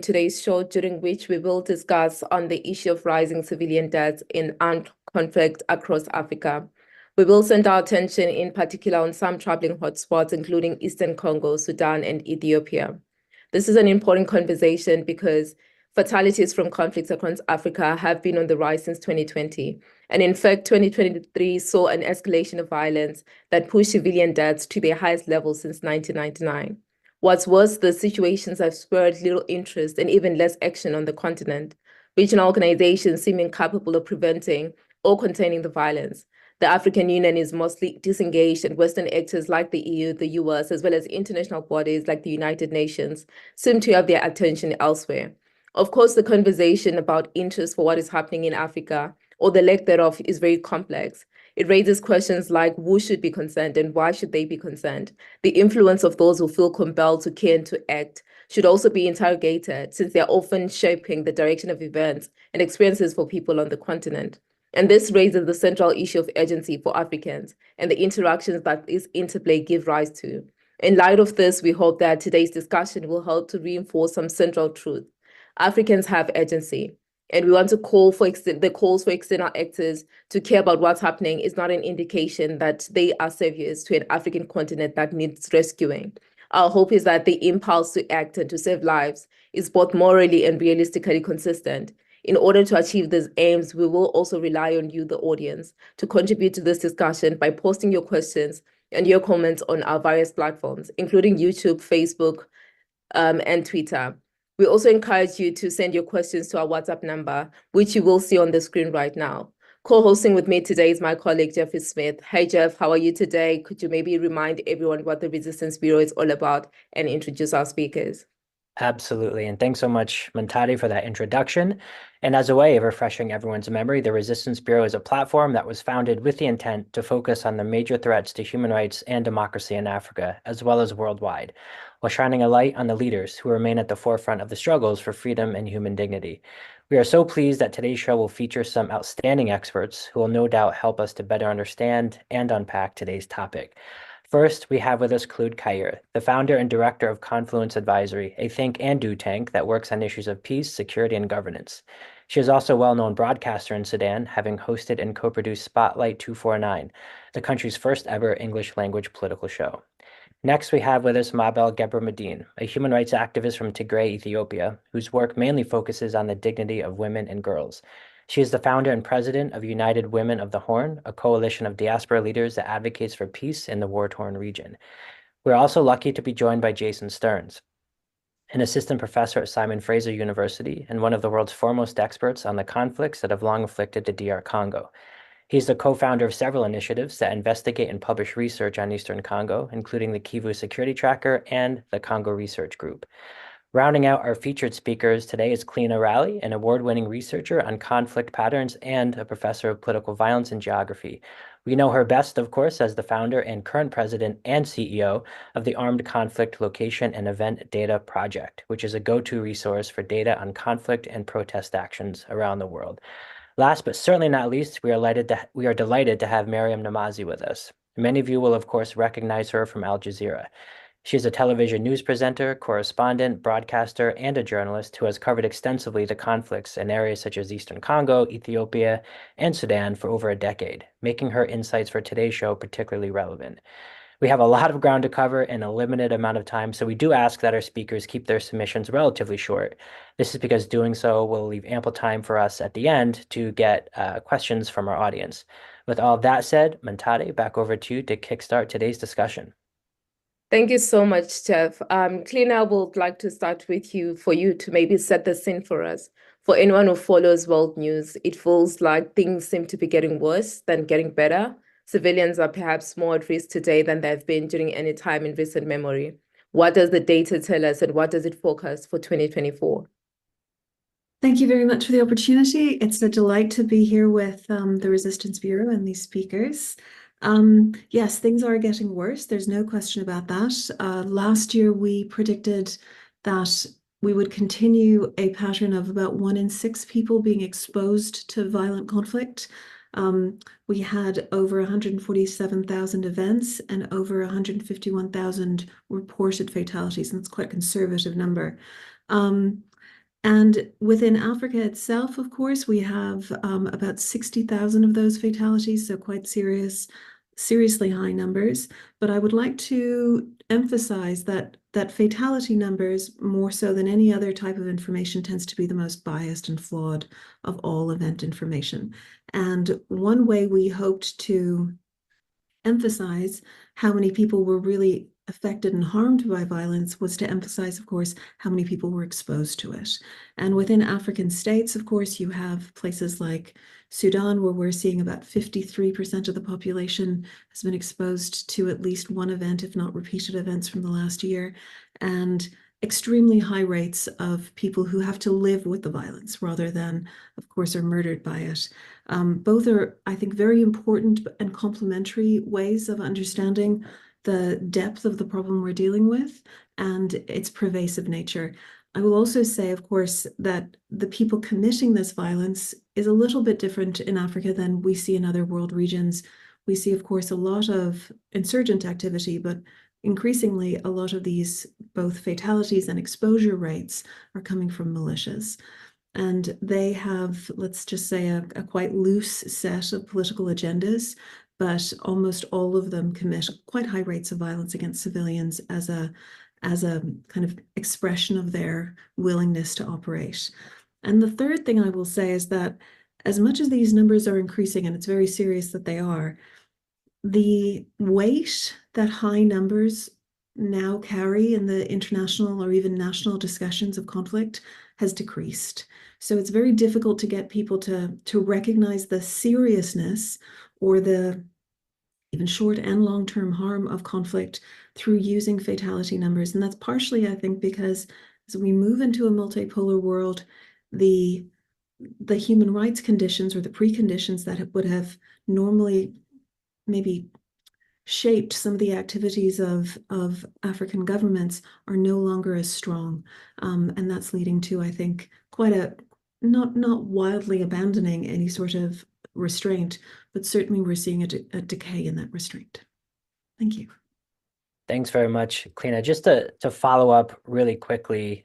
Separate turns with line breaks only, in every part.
today's show, during which we will discuss on the issue of rising civilian deaths in armed conflict across Africa. We will center our attention in particular on some troubling hotspots, including Eastern Congo, Sudan, and Ethiopia. This is an important conversation because fatalities from conflicts across Africa have been on the rise since 2020. And in fact, 2023 saw an escalation of violence that pushed civilian deaths to their highest level since 1999. What's worse, the situations have spurred little interest and even less action on the continent. Regional organizations seem incapable of preventing or containing the violence. The African Union is mostly disengaged, and Western actors like the EU, the US, as well as international bodies like the United Nations seem to have their attention elsewhere. Of course, the conversation about interest for what is happening in Africa, or the lack thereof, is very complex. It raises questions like who should be concerned and why should they be concerned? The influence of those who feel compelled to care and to act should also be interrogated, since they're often shaping the direction of events and experiences for people on the continent. And this raises the central issue of urgency for Africans and the interactions that this interplay give rise to. In light of this, we hope that today's discussion will help to reinforce some central truth. Africans have urgency, and we want to call for the calls for external actors to care about what's happening is not an indication that they are saviors to an African continent that needs rescuing. Our hope is that the impulse to act and to save lives is both morally and realistically consistent. In order to achieve these aims, we will also rely on you, the audience, to contribute to this discussion by posting your questions and your comments on our various platforms, including YouTube, Facebook, and Twitter. We also encourage you to send your questions to our WhatsApp number, which you will see on the screen right now. Co-hosting with me today is my colleague, Jeffrey Smith. Hey, Jeff, how are you today? Could you maybe remind everyone what the Resistance Bureau is all about and introduce our speakers?
Absolutely. And thanks so much, Mantadi, for that introduction. And as a way of refreshing everyone's memory, the Resistance Bureau is a platform that was founded with the intent to focus on the major threats to human rights and democracy in Africa, as well as worldwide, while shining a light on the leaders who remain at the forefront of the struggles for freedom and human dignity. We are so pleased that today's show will feature some outstanding experts who will no doubt help us to better understand and unpack today's topic. First, we have with us Claude Kayer, the founder and director of Confluence Advisory, a think and do tank that works on issues of peace, security, and governance. She is also a well-known broadcaster in Sudan, having hosted and co-produced Spotlight 249, the country's first ever English language political show. Next, we have with us Mabel Gebremedine, a human rights activist from Tigray, Ethiopia, whose work mainly focuses on the dignity of women and girls. She is the founder and president of United Women of the Horn, a coalition of diaspora leaders that advocates for peace in the war-torn region. We're also lucky to be joined by Jason Stearns, an assistant professor at Simon Fraser University and one of the world's foremost experts on the conflicts that have long afflicted the DR Congo. He's the co-founder of several initiatives that investigate and publish research on Eastern Congo, including the Kivu Security Tracker and the Congo Research Group. Rounding out our featured speakers today is Clina Rowley, an award-winning researcher on conflict patterns and a professor of political violence and geography. We know her best, of course, as the founder and current president and CEO of the Armed Conflict Location and Event Data Project, which is a go-to resource for data on conflict and protest actions around the world. Last but certainly not least, we are delighted to have Mariam Namazi with us. Many of you will, of course, recognize her from Al Jazeera. She is a television news presenter, correspondent, broadcaster, and a journalist who has covered extensively the conflicts in areas such as Eastern Congo, Ethiopia, and Sudan for over a decade, making her insights for today's show particularly relevant. We have a lot of ground to cover in a limited amount of time, so we do ask that our speakers keep their submissions relatively short. This is because doing so will leave ample time for us at the end to get questions from our audience. With all that said, Mantade, back over to you to kickstart today's discussion.
Thank you so much, Jeff. Clina, I would like to start with you for you to maybe set the scene for us. For anyone who follows world news, it feels like things seem to be getting worse than getting better. Civilians are perhaps more at risk today than they've been during any time in recent memory. What does the data tell us, and what does it forecast for 2024?
Thank you very much for the opportunity. It's a delight to be here with the Resistance Bureau and these speakers. Yes, things are getting worse. There's no question about that. Last year, we predicted that we would continue a pattern of about 1 in 6 people being exposed to violent conflict. We had over 147,000 events and over 151,000 reported fatalities, and it's quite a conservative number. And within Africa itself, of course, we have about 60,000 of those fatalities, so quite seriously high numbers. But I would like to emphasize that fatality numbers, more so than any other type of information, tends to be the most biased and flawed of all event information. And one way we hoped to emphasize how many people were really affected and harmed by violence was to emphasize, of course, how many people were exposed to it. And within African states, of course, you have places like Sudan, where we're seeing about 53% of the population has been exposed to at least one event, if not repeated events from the last year, and extremely high rates of people who have to live with the violence rather than, of course, are murdered by it. Both are, I think, very important and complementary ways of understanding the depth of the problem we're dealing with and its pervasive nature. I will also say, of course, that the people committing this violence is a little bit different in Africa than we see in other world regions. We see, of course, a lot of insurgent activity, but increasingly a lot of these both fatalities and exposure rates are coming from militias. And they have, let's just say, a quite loose set of political agendas, but almost all of them commit quite high rates of violence against civilians as a kind of expression of their willingness to operate. And the third thing I will say is that as much as these numbers are increasing, and it's very serious that they are, the weight that high numbers now carry in the international or even national discussions of conflict has decreased. So it's very difficult to get people to recognize the seriousness or the even short and long-term harm of conflict through using fatality numbers. And that's partially, I think, because as we move into a multipolar world, the human rights conditions or the preconditions that would have normally maybe shaped some of the activities of African governments are no longer as strong. And that's leading to, I think, quite a not wildly abandoning any sort of restraint, but certainly we're seeing a decay in that restraint. Thank you.
Thanks very much, Kleena. Just to follow up really quickly,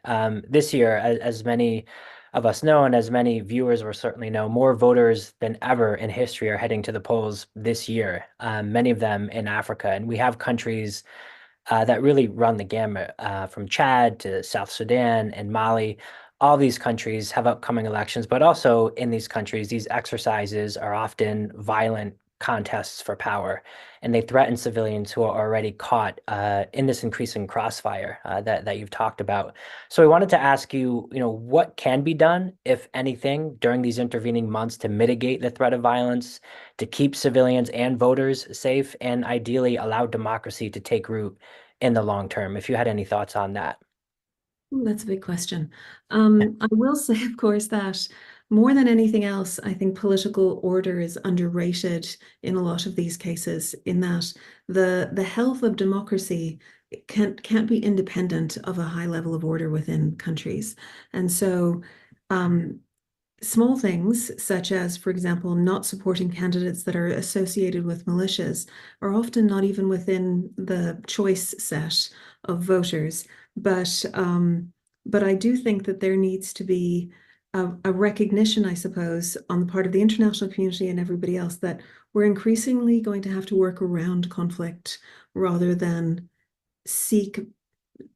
this year, as many of us know, and as many viewers will certainly know, more voters than ever in history are heading to the polls this year, many of them in Africa. And we have countries that really run the gamut, from Chad to South Sudan and Mali. All these countries have upcoming elections, but also in these countries, these exercises are often violent contests for power, and they threaten civilians who are already caught in this increasing crossfire that you've talked about. So I wanted to ask you, what can be done, if anything, during these intervening months to mitigate the threat of violence, to keep civilians and voters safe, and ideally allow democracy to take root in the long term, if you had any thoughts on that.
That's a big question. I will say, of course, that more than anything else, I think political order is underrated in a lot of these cases, in that the health of democracy can't be independent of a high level of order within countries. And so small things such as, for example, not supporting candidates that are associated with militias are often not even within the choice set of voters. But I do think that there needs to be a recognition, I suppose, on the part of the international community and everybody else that we're increasingly going to have to work around conflict rather than seek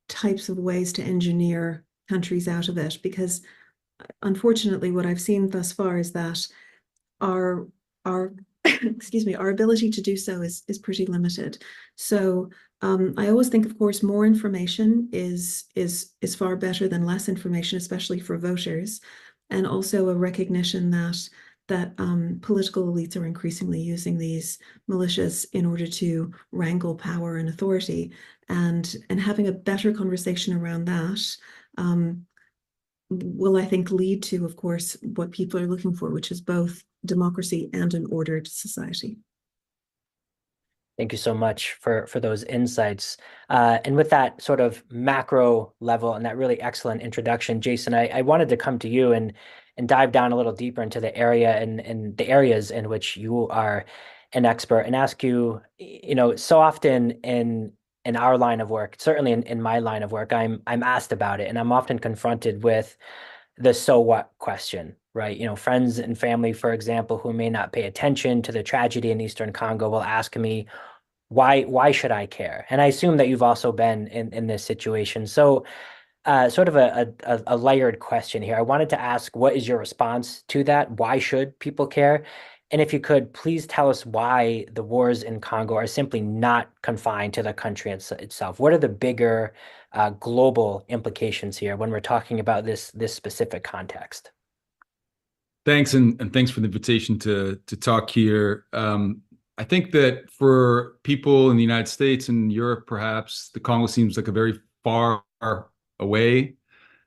types of ways to engineer countries out of it. Because unfortunately, what I've seen thus far is that our excuse me, our ability to do so is pretty limited. So I always think, of course, more information is far better than less information, especially for voters, and also a recognition that political elites are increasingly using these militias in order to wrangle power and authority, and having a better conversation around that will, I think, lead to, of course, what people are looking for, which is both democracy and an ordered society.
Thank you so much for those insights. And with that sort of macro level and that really excellent introduction, Jason, I wanted to come to you and dive down a little deeper into the area and the areas in which you are an expert, and ask you, so often in our line of work, certainly in my line of work, I'm asked about it, and I'm often confronted with the so what question, right? Friends and family, for example, who may not pay attention to the tragedy in Eastern Congo will ask me, why should I care? And I assume that you've also been in this situation. So sort of a layered question here. I wanted to ask, what is your response to that? Why should people care? And if you could, please tell us why the wars in Congo are simply not confined to the country itself. What are the bigger global implications here when we're talking about this specific context?
Thanks, and thanks for the invitation to talk here. I think that for people in the United States and Europe, perhaps the Congo seems like a very far away,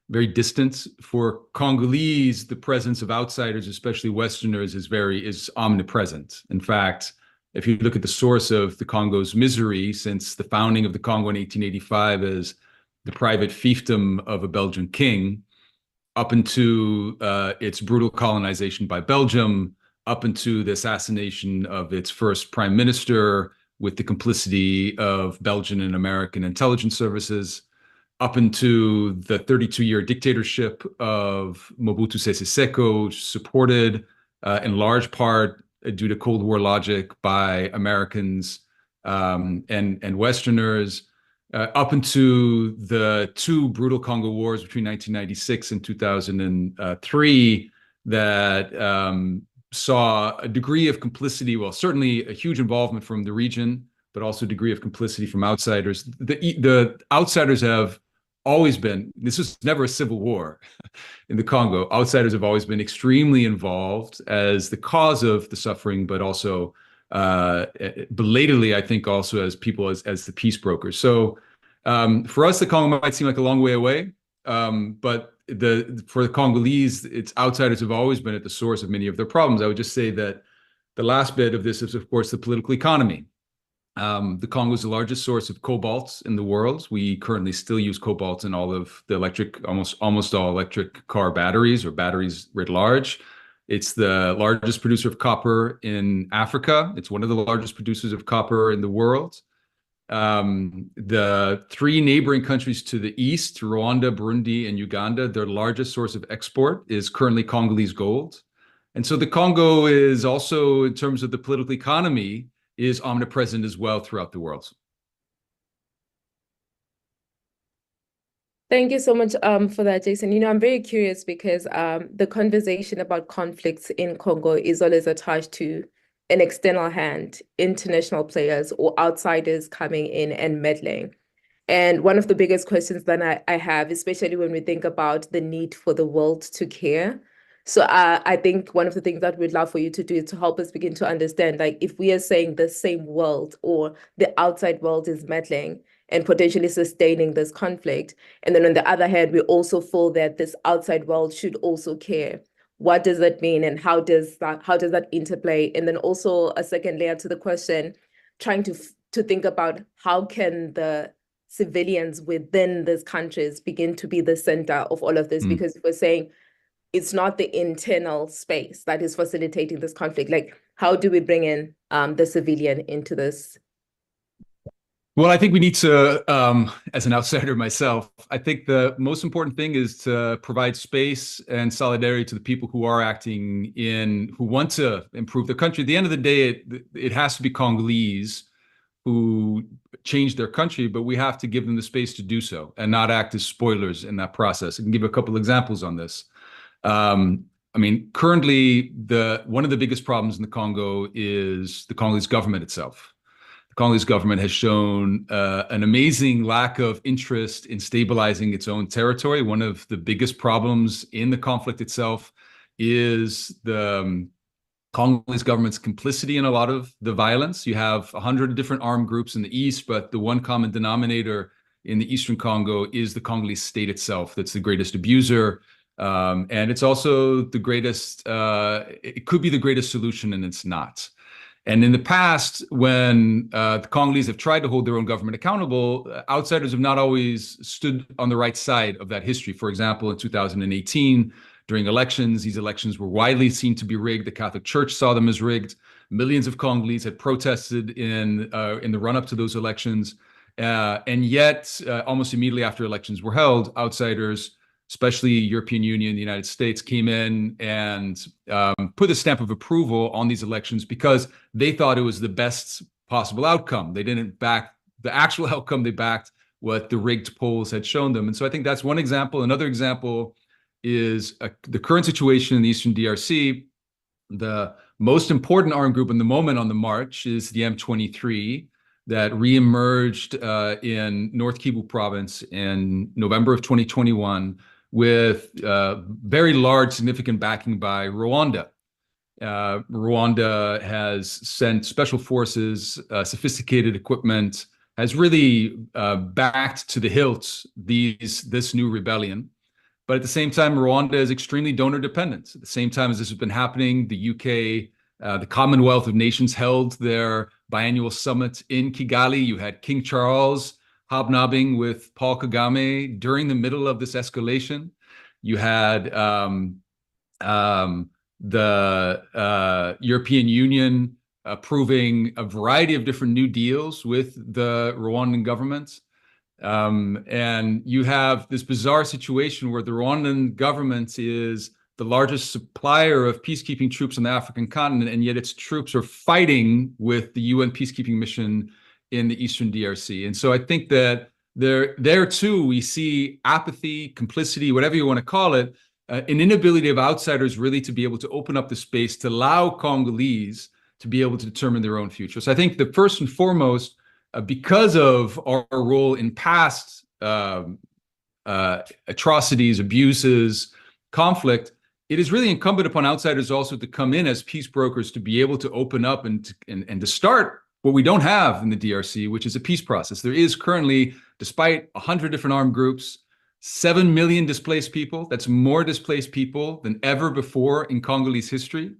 very distant. For Congolese, the presence of outsiders, especially Westerners, is omnipresent. In fact, if you look at the source of the Congo's misery since the founding of the Congo in 1885 as the private fiefdom of a Belgian king, up into its brutal colonization by Belgium, up into the assassination of its first prime minister with the complicity of Belgian and American intelligence services, up into the 32-year dictatorship of Mobutu Sese Seko, supported in large part due to Cold War logic by Americans and Westerners, up into the two brutal Congo wars between 1996 and 2003 that saw a degree of complicity, well, certainly a huge involvement from the region, but also a degree of complicity from outsiders. The outsiders have always been, this was never a civil war in the Congo. Outsiders have always been extremely involved as the cause of the suffering, but also belatedly, I think, also as people, as the peace brokers. So for us, the Congo might seem like a long way away, but for the Congolese, its outsiders have always been at the source of many of their problems. I would just say that the last bit of this is, of course, the political economy. The Congo is the largest source of cobalt in the world. We currently still use cobalt in all of the almost all electric car batteries or batteries writ large. It's the largest producer of copper in Africa. It's one of the largest producers of copper in the world. The three neighboring countries to the east, Rwanda, Burundi, and Uganda, their largest source of export is currently Congolese gold. And so the Congo is also, in terms of the political economy, is omnipresent as well throughout the world.
Thank you so much for that, Jason. I'm very curious because the conversation about conflicts in Congo is always attached to an external hand, international players or outsiders coming in and meddling. And one of the biggest questions that I have, especially when we think about the need for the world to care. So I think one of the things that we'd love for you to do is to help us begin to understand, like, if we are saying the same world or the outside world is meddling and potentially sustaining this conflict, and then on the other hand, we also feel that this outside world should also care. What does that mean, and how does that interplay? And then also a second layer to the question, trying to think about how can the civilians within these countries begin to be the center of all of this? Because we're saying it's not the internal space that is facilitating this conflict. Like, how do we bring in the civilian into this?
Well, I think we need to, as an outsider myself, I think the most important thing is to provide space and solidarity to the people who are acting who want to improve the country. At the end of the day, it has to be Congolese who change their country, but we have to give them the space to do so and not act as spoilers in that process. I can give a couple examples on this. I mean, currently, one of the biggest problems in the Congo is the Congolese government itself. The Congolese government has shown an amazing lack of interest in stabilizing its own territory. One of the biggest problems in the conflict itself is the Congolese government's complicity in a lot of the violence. You have 100 different armed groups in the east, but the one common denominator in the eastern Congo is the Congolese state itself that's the greatest abuser. And it's also the greatest, it could be the greatest solution, and it's not. And in the past, when the Congolese have tried to hold their own government accountable, outsiders have not always stood on the right side of that history. For example, in 2018, during elections, these elections were widely seen to be rigged. The Catholic Church saw them as rigged. Millions of Congolese had protested in the run-up to those elections. And yet, almost immediately after elections were held, outsiders especially European Union, the United States, came in and put a stamp of approval on these elections because they thought it was the best possible outcome. They didn't back the actual outcome, they backed what the rigged polls had shown them. And so I think that's one example. Another example is the current situation in the Eastern DRC. The most important armed group in the moment on the march is the M23 that reemerged in North Kivu province in November of 2021 with very large, significant backing by Rwanda. Rwanda has sent special forces, sophisticated equipment, has really backed to the hilt this new rebellion. But at the same time, Rwanda is extremely donor dependent. At the same time as this has been happening, the UK, the Commonwealth of Nations held their biannual summit in Kigali. You had King Charles hobnobbing with Paul Kagame during the middle of this escalation. You had the European Union approving a variety of different new deals with the Rwandan government. And you have this bizarre situation where the Rwandan government is the largest supplier of peacekeeping troops on the African continent, and yet its troops are fighting with the UN peacekeeping mission in the Eastern DRC. And so I think that there too, we see apathy, complicity, whatever you want to call it, an inability of outsiders really to be able to open up the space to allow Congolese to be able to determine their own future. So I think that first and foremost, because of our role in past atrocities, abuses, conflict, it is really incumbent upon outsiders also to come in as peace brokers to be able to open up and to start what we don't have in the DRC, which is a peace process. There is currently, despite 100 different armed groups, 7 million displaced people. That's more displaced people than ever before in Congolese history.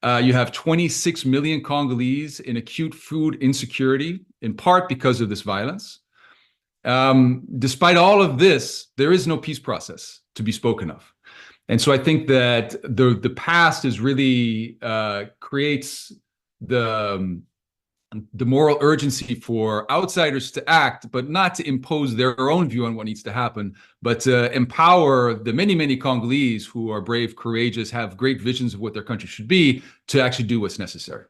You have 26 million Congolese in acute food insecurity, in part because of this violence. Despite all of this, there is no peace process to be spoken of. And so I think that the past is really creates the moral urgency for outsiders to act, but not to impose their own view on what needs to happen, but to empower the many, many Congolese who are brave, courageous, have great visions of what their country should be, to actually do what's necessary.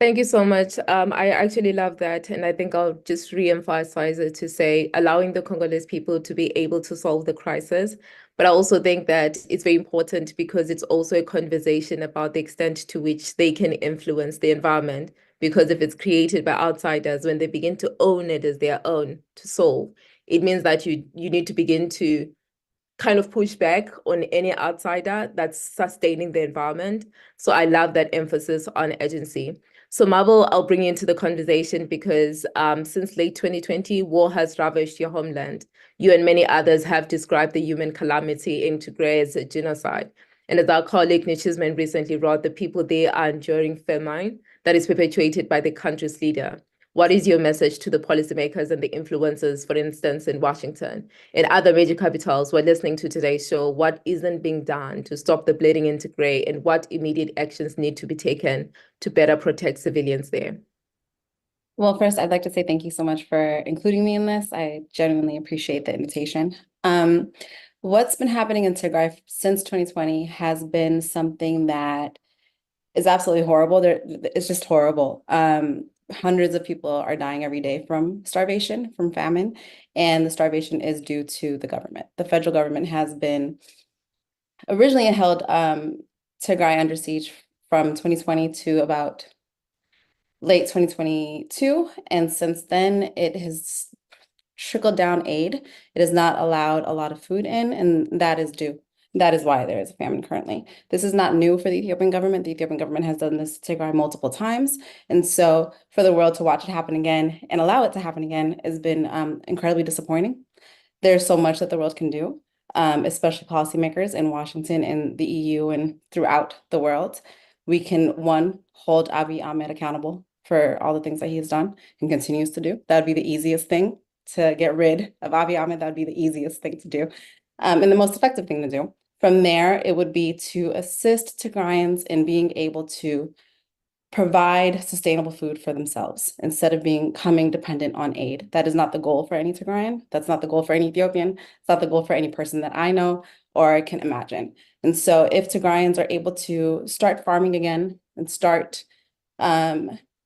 Thank you so much. I actually love that. And I think I'll just re-emphasize it to say allowing the Congolese people to be able to solve the crisis. But I also think that it's very important because it's also a conversation about the extent to which they can influence the environment. Because if it's created by outsiders, when they begin to own it as their own to solve, it means that you need to begin to kind of push back on any outsider that's sustaining the environment. So I love that emphasis on agency. So Marvel, I'll bring you into the conversation because since late 2020, war has ravaged your homeland. You and many others have described the human calamity in Tigray as a genocide. And as our colleague Nichisman recently wrote, the people there are enduring famine that is perpetuated by the country's leader. What is your message to the policymakers and the influencers, for instance, in Washington and other major capitals who are listening to today's show? What isn't being done to stop the bleeding in Tigray, and what immediate actions need to be taken to better protect civilians there?
Well, first, I'd like to say thank you so much for including me in this. I genuinely appreciate the invitation. What's been happening in Tigray since 2020 has been something that is absolutely horrible. It's just horrible. Hundreds of people are dying every day from starvation, from famine, and the starvation is due to the government. The federal government has been originally held Tigray under siege from 2020 to about late 2022, and since then it has trickled down aid. It has not allowed a lot of food in, and that is why there is a famine currently. This is not new for the Ethiopian government. The Ethiopian government has done this to Tigray multiple times. And so for the world to watch it happen again and allow it to happen again has been incredibly disappointing. There's so much that the world can do, especially policymakers in Washington and the EU and throughout the world. We can, one, hold Abiy Ahmed accountable for all the things that he has done and continues to do. That would be the easiest thing, to get rid of Abiy Ahmed. That would be the easiest thing to do and the most effective thing to do. From there, it would be to assist Tigrayans in being able to provide sustainable food for themselves instead of becoming dependent on aid. That is not the goal for any Tigrayan. That's not the goal for any Ethiopian. It's not the goal for any person that I know or can imagine. And so if Tigrayans are able to start farming again and start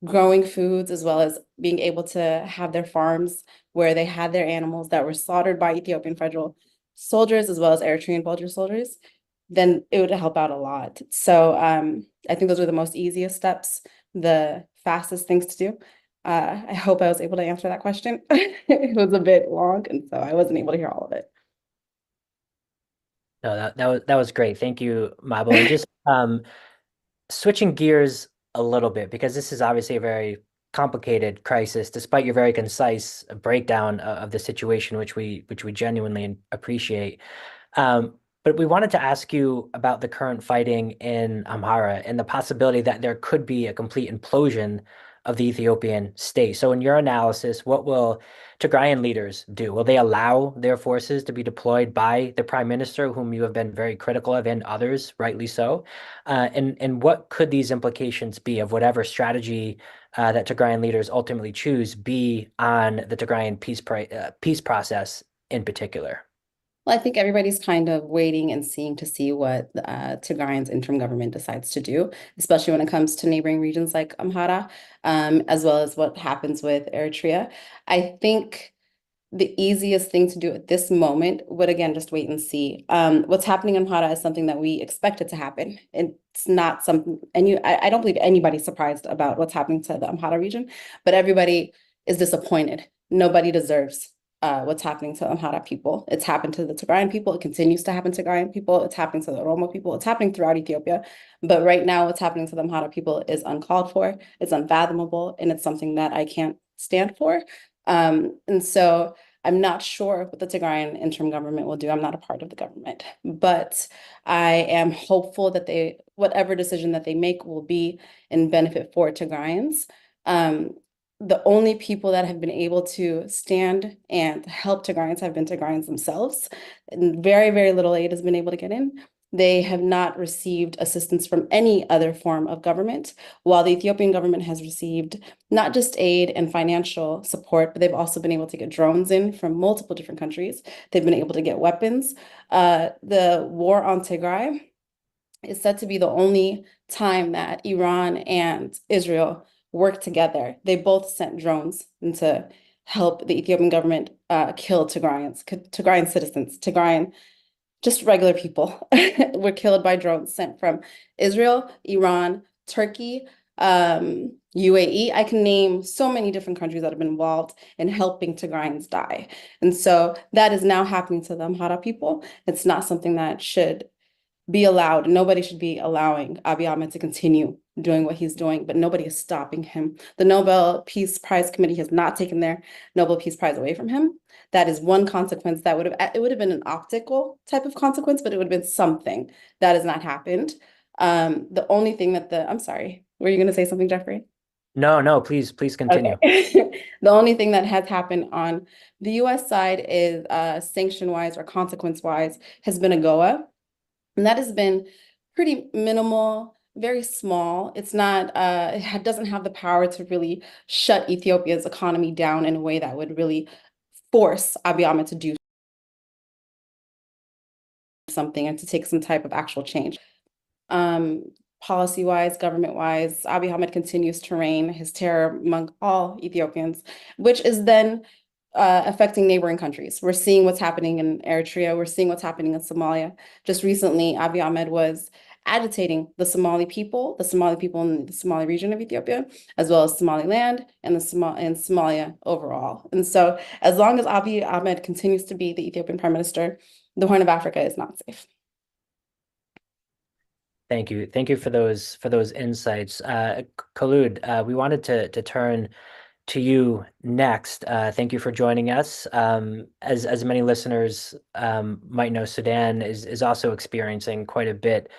growing foods, as well as being able to have their farms where they had their animals that were slaughtered by Ethiopian federal soldiers, as well as Eritrean Bulgar soldiers, then it would help out a lot. So I think those are the most easiest steps, the fastest things to do. I hope I was able to answer that question. It was a bit long, and so I wasn't able to hear all of it.
No, that was great. Thank you, Mabo. And just switching gears a little bit, because this is obviously a very complicated crisis, despite your very concise breakdown of the situation, which we genuinely appreciate. But we wanted to ask you about the current fighting in Amhara and the possibility that there could be a complete implosion of the Ethiopian state. So in your analysis, what will Tigrayan leaders do? Will they allow their forces to be deployed by the prime minister, whom you have been very critical of, and others, rightly so? And what could these implications be of whatever strategy that Tigrayan leaders ultimately choose be on the Tigrayan peace process in particular?
Well, I think everybody's kind of waiting and seeing to see what Tigray's interim government decides to do, especially when it comes to neighboring regions like Amhara, as well as what happens with Eritrea. I think the easiest thing to do at this moment would, again, just wait and see. What's happening in Amhara is something that we expected to happen. It's not something, and I don't believe anybody's surprised about what's happening to the Amhara region, but everybody is disappointed. Nobody deserves what's happening to Amhara people. It's happened to the Tigrayan people. It continues to happen to Tigrayan people. It's happening to the Oromo people. It's happening throughout Ethiopia. But right now, what's happening to the Amhara people is uncalled for. It's unfathomable, and it's something that I can't stand for. And so I'm not sure what the Tigrayan interim government will do. I'm not a part of the government, but I am hopeful that whatever decision that they make will be in benefit for Tigrayans. The only people that have been able to stand and help Tigrayans have been Tigrayans themselves. And very, very little aid has been able to get in. They have not received assistance from any other form of government, while the Ethiopian government has received not just aid and financial support, but they've also been able to get drones in from multiple different countries. They've been able to get weapons. The war on Tigray is said to be the only time that Iran and Israel work together. They both sent drones to help the Ethiopian government kill Tigrayan citizens, just regular people were killed by drones sent from Israel, Iran, Turkey, UAE. I can name so many different countries that have been involved in helping Tigrayans die. And so that is now happening to the Amhara people. It's not something that should be allowed. Nobody should be allowing Abiy Ahmed to continue doing what he's doing, but nobody is stopping him. The Nobel Peace Prize Committee has not taken their Nobel Peace Prize away from him. That is one consequence that would have been an optical type of consequence, but it would have been something that has not happened. The only thing that I'm sorry, were you going to say something, Jeffrey?
No, please continue.
Okay. The only thing that has happened on the US side is sanction-wise or consequence-wise has been AGOA. And that has been pretty minimal, very small. It's not, it doesn't have the power to really shut Ethiopia's economy down in a way that would really force Abiy Ahmed to do something and to take some type of actual change. Policy-wise, government-wise, Abiy Ahmed continues to reign his terror among all Ethiopians, which is then affecting neighboring countries. We're seeing what's happening in Eritrea. We're seeing what's happening in Somalia. Just recently, Abiy Ahmed was agitating the Somali people in the Somali region of Ethiopia, as well as Somaliland and Somalia overall. And so as long as Abiy Ahmed continues to be the Ethiopian prime minister, the Horn of Africa is not safe.
Thank you. Thank you for those insights. Khulud, we wanted to turn to you next. Thank you for joining us. As many listeners might know, Sudan is also experiencing quite a bit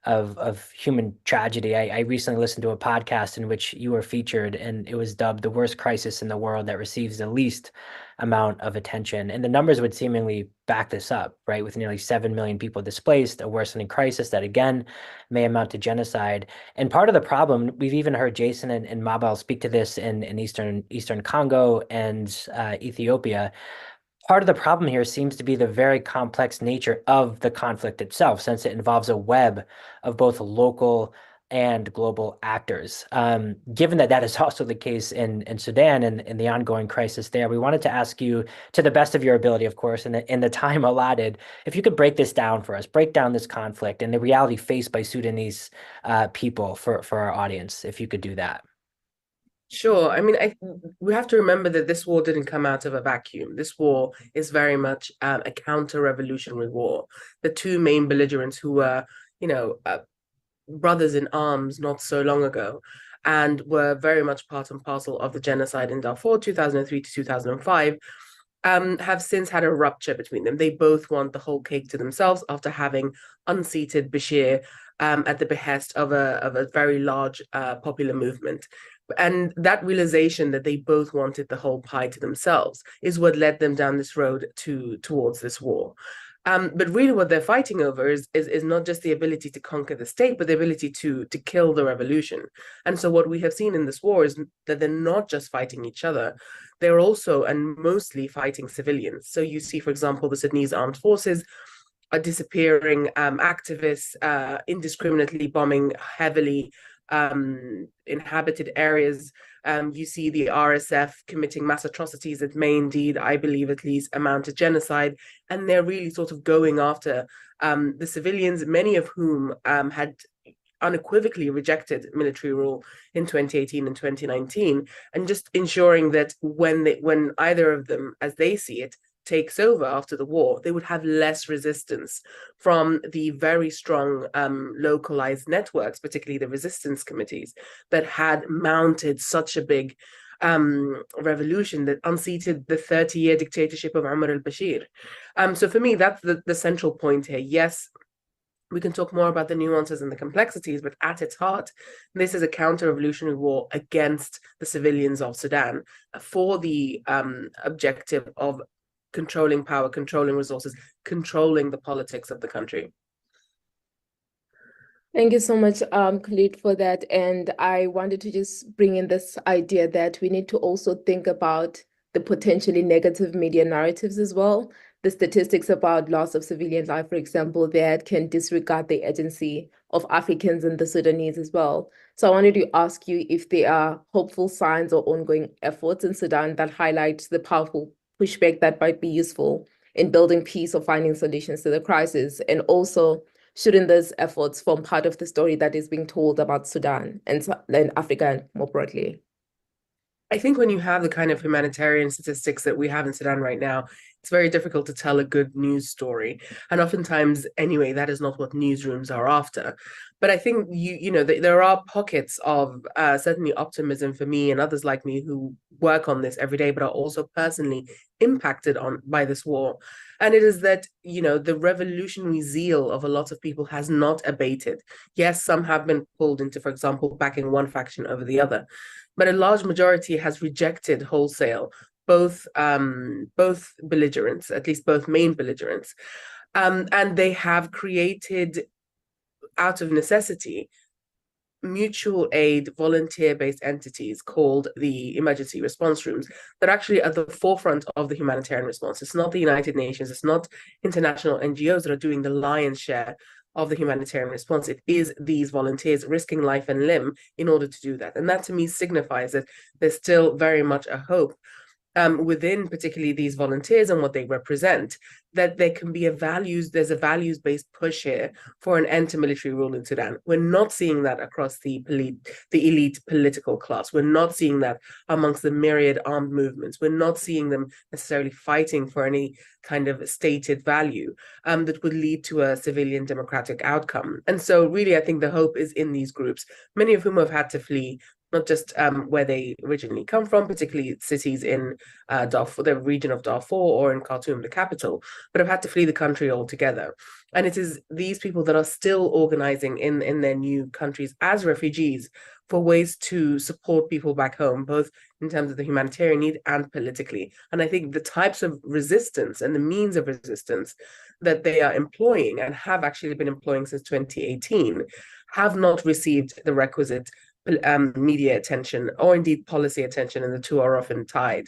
of human tragedy. I recently listened to a podcast in which you were featured, and it was dubbed the worst crisis in the world that receives the least amount of attention. And the numbers would seemingly back this up, right? With nearly 7 million people displaced, a worsening crisis that again may amount to genocide. And part of the problem, we've even heard Jason and Mabel speak to this in Eastern Congo and Ethiopia. Part of the problem here seems to be the very complex nature of the conflict itself, since it involves a web of both local and global actors. Given that that is also the case in Sudan and the ongoing crisis there, we wanted to ask you, to the best of your ability, of course, in the time allotted, if you could break this down for us, break down this conflict and the reality faced by Sudanese people for our audience, if you could do that.
Sure. I mean, we have to remember that this war didn't come out of a vacuum. This war is very much a counter-revolutionary war. The two main belligerents who were, brothers in arms not so long ago, and were very much part and parcel of the genocide in Darfur, 2003 to 2005, have since had a rupture between them. They both want the whole cake to themselves after having unseated Bashir at the behest of a very large popular movement. And that realization that they both wanted the whole pie to themselves is what led them down this road towards this war. But really what they're fighting over is not just the ability to conquer the state, but the ability to kill the revolution. And so what we have seen in this war is that they're not just fighting each other, they're also and mostly fighting civilians. So you see, for example, the Sudanese armed forces are disappearing activists, indiscriminately bombing heavily inhabited areas. You see the RSF committing mass atrocities that may indeed, I believe at least, amount to genocide. And they're really sort of going after the civilians, many of whom had unequivocally rejected military rule in 2018 and 2019, and just ensuring that when either of them, as they see it, takes over after the war, they would have less resistance from the very strong localized networks, particularly the resistance committees that had mounted such a big revolution that unseated the 30-year dictatorship of Omar al-Bashir. So for me, that's the central point here. Yes, we can talk more about the nuances and the complexities, but at its heart, this is a counter-revolutionary war against the civilians of Sudan for the objective of controlling power, controlling resources, controlling the politics of the country.
Thank you so much, Khalid, for that. And I wanted to just bring in this idea that we need to also think about the potentially negative media narratives as well. The statistics about loss of civilian life, for example, that can disregard the agency of Africans and the Sudanese as well. So I wanted to ask you if there are hopeful signs or ongoing efforts in Sudan that highlight the powerful pushback that might be useful in building peace or finding solutions to the crisis, and also shouldn't those efforts form part of the story that is being told about Sudan and Africa more broadly?
I think when you have the kind of humanitarian statistics that we have in Sudan right now, it's very difficult to tell a good news story. And oftentimes, anyway, that is not what newsrooms are after. But I think, there are pockets of certainly optimism for me and others like me who work on this every day, but are also personally impacted by this war. And it is that, the revolutionary zeal of a lot of people has not abated. Yes, some have been pulled into, for example, backing one faction over the other. But a large majority has rejected wholesale both belligerents, at least both main belligerents. And they have created, out of necessity, mutual aid volunteer-based entities called the emergency response rooms that actually are at the forefront of the humanitarian response. It's not the United Nations, it's not international NGOs that are doing the lion's share of the humanitarian response. It is these volunteers risking life and limb in order to do that. And that to me signifies that there's still very much a hope within particularly these volunteers and what they represent, that there can be there's a values-based push here for an end to military rule in Sudan. We're not seeing that across the elite political class. We're not seeing that amongst the myriad armed movements. We're not seeing them necessarily fighting for any kind of stated value that would lead to a civilian democratic outcome. And so really, I think the hope is in these groups, many of whom have had to flee, not just where they originally come from, particularly cities in Darfur, the region of Darfur, or in Khartoum, the capital, but have had to flee the country altogether. And it is these people that are still organizing in their new countries as refugees for ways to support people back home, both in terms of the humanitarian need and politically. And I think the types of resistance and the means of resistance that they are employing and have actually been employing since 2018 have not received the requisite media attention or indeed policy attention, and the two are often tied.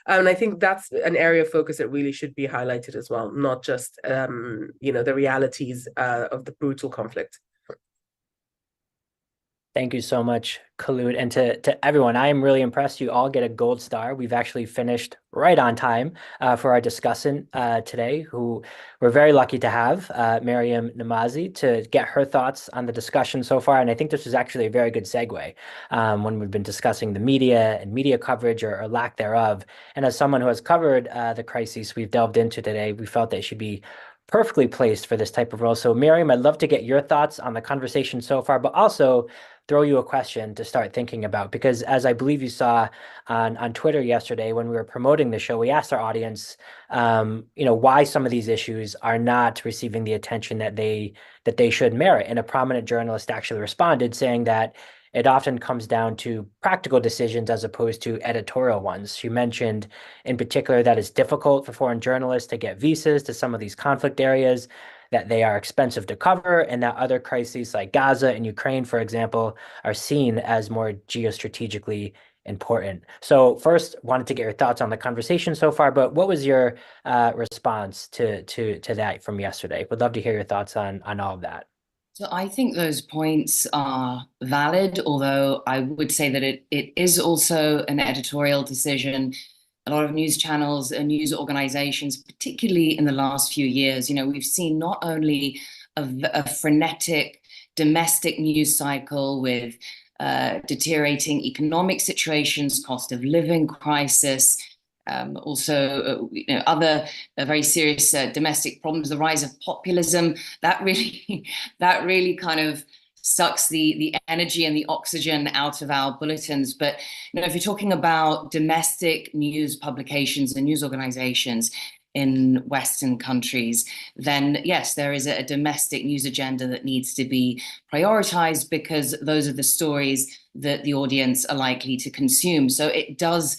And I think that's an area of focus that really should be highlighted as well, not just the realities of the brutal conflict.
Thank you so much, Khulud. And to everyone, I am really impressed. You all get a gold star. We've actually finished right on time for our discussant today, who we're very lucky to have, Mariam Namazi, to get her thoughts on the discussion so far. And I think this was actually a very good segue when we've been discussing the media and media coverage or lack thereof. And as someone who has covered the crises we've delved into today, we felt that it should be perfectly placed for this type of role. So Mariam, I'd love to get your thoughts on the conversation so far, but also throw you a question to start thinking about, because as I believe you saw on Twitter yesterday when we were promoting the show, we asked our audience, why some of these issues are not receiving the attention that they should merit. And a prominent journalist actually responded saying that it often comes down to practical decisions as opposed to editorial ones. She mentioned in particular that it's difficult for foreign journalists to get visas to some of these conflict areas, that they are expensive to cover, and that other crises like Gaza and Ukraine, for example, are seen as more geostrategically important. So first, wanted to get your thoughts on the conversation so far, but what was your response to that from yesterday? Would love to hear your thoughts on all of that.
So I think those points are valid, although I would say that it is also an editorial decision. A lot of news channels and news organizations, particularly in the last few years, we've seen not only a frenetic domestic news cycle with deteriorating economic situations, cost of living crisis, also other very serious domestic problems, the rise of populism, that really kind of sucks the energy and the oxygen out of our bulletins. But if you're talking about domestic news publications and news organizations in Western countries, then yes, there is a domestic news agenda that needs to be prioritized, because those are the stories that the audience are likely to consume. So it does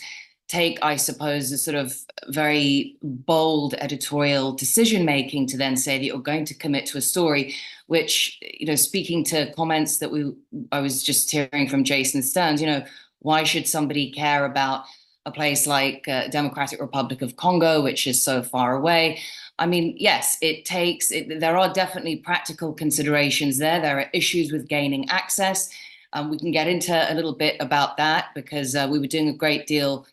take, I suppose, a sort of very bold editorial decision making to then say that you're going to commit to a story, which, speaking to comments that I was just hearing from Jason Stearns, why should somebody care about a place like Democratic Republic of Congo, which is so far away? I mean, yes, there are definitely practical considerations there. There are issues with gaining access. We can get into a little bit about that, because we were doing a great deal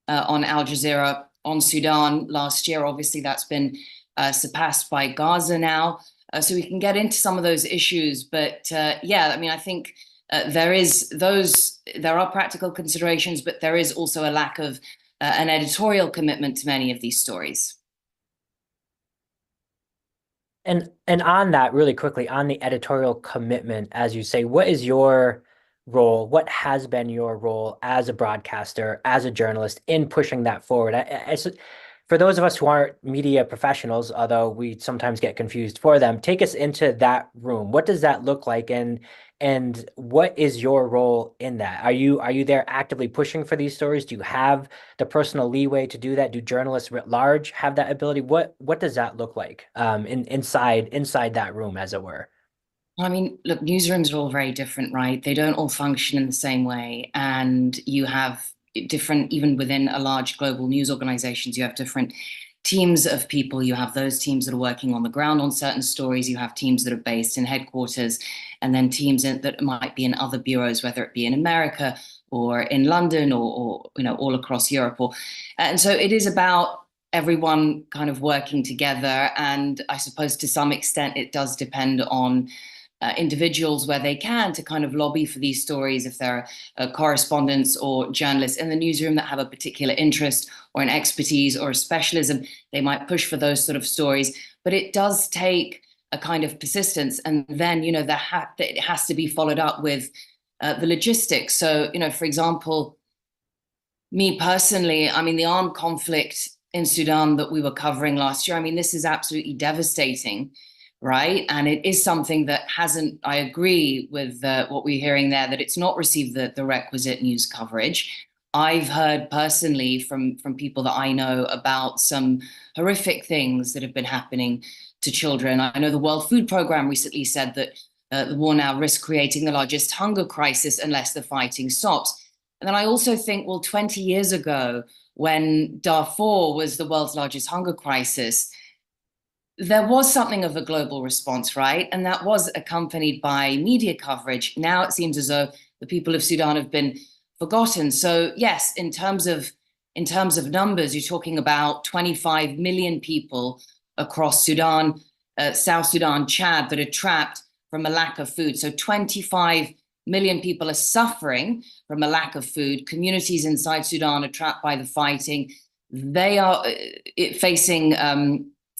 on Al Jazeera on Sudan last year. Obviously, that's been surpassed by Gaza now. So we can get into some of those issues. But I think there are practical considerations, but there is also a lack of an editorial commitment to many of these stories.
And on that, really quickly, on the editorial commitment, as you say, what is your role? What has been your role as a broadcaster, as a journalist, in pushing that forward? For those of us who aren't media professionals, although we sometimes get confused for them, take us into that room. What does that look like, and what is your role in that? Are you there actively pushing for these stories? Do you have the personal leeway to do that? Do journalists writ large have that ability? What does that look like inside that room, as it were?
I mean, look, newsrooms are all very different, right? They don't all function in the same way. And you have different, even within a large global news organizations, you have different teams of people. You have those teams that are working on the ground on certain stories. You have teams that are based in headquarters, and then teams that might be in other bureaus, whether it be in America or in London or all across Europe. And so it is about everyone kind of working together. And I suppose to some extent it does depend on individuals where they can to kind of lobby for these stories, if there are correspondents or journalists in the newsroom that have a particular interest or an expertise or a specialism, they might push for those sort of stories. But it does take a kind of persistence, and then it has to be followed up with the logistics. So, for example, me personally, I mean, the armed conflict in Sudan that we were covering last year, I mean, this is absolutely devastating, right? And it is something that hasn't, I agree with what we're hearing there, that it's not received the requisite news coverage. I've heard personally from people that I know about some horrific things that have been happening to children. I know the World Food Programme recently said that the war now risks creating the largest hunger crisis unless the fighting stops. And then I also think, well, 20 years ago, when Darfur was the world's largest hunger crisis, there was something of a global response, right? And that was accompanied by media coverage. Now it seems as though the people of Sudan have been forgotten. So yes, in terms of numbers, you're talking about 25 million people across Sudan, South Sudan, Chad, that are trapped from a lack of food. So 25 million people are suffering from a lack of food. Communities inside Sudan are trapped by the fighting. They are facing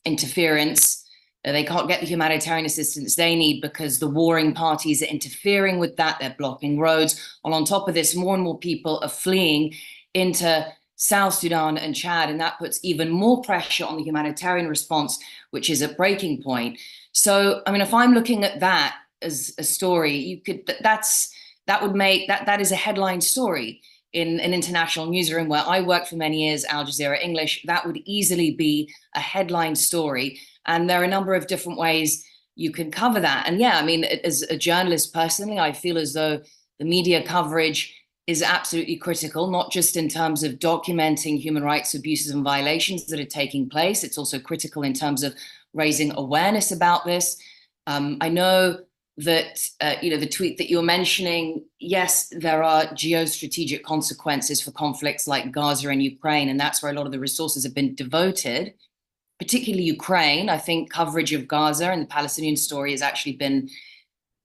interference. They can't get the humanitarian assistance they need because the warring parties are interfering with that. They're blocking roads. And on top of this, more and more people are fleeing into South Sudan and Chad, and that puts even more pressure on the humanitarian response, which is at breaking point. So, I mean, if I'm looking at that as a story, you could that is a headline story in an international newsroom where I worked for many years, Al Jazeera English. That would easily be a headline story. And there are a number of different ways you can cover that. And yeah, I mean, as a journalist personally, I feel as though the media coverage is absolutely critical, not just in terms of documenting human rights abuses and violations that are taking place. It's also critical in terms of raising awareness about this. I know that, the tweet that you're mentioning, yes, there are geostrategic consequences for conflicts like Gaza and Ukraine, and that's where a lot of the resources have been devoted, particularly Ukraine. I think coverage of Gaza and the Palestinian story has actually been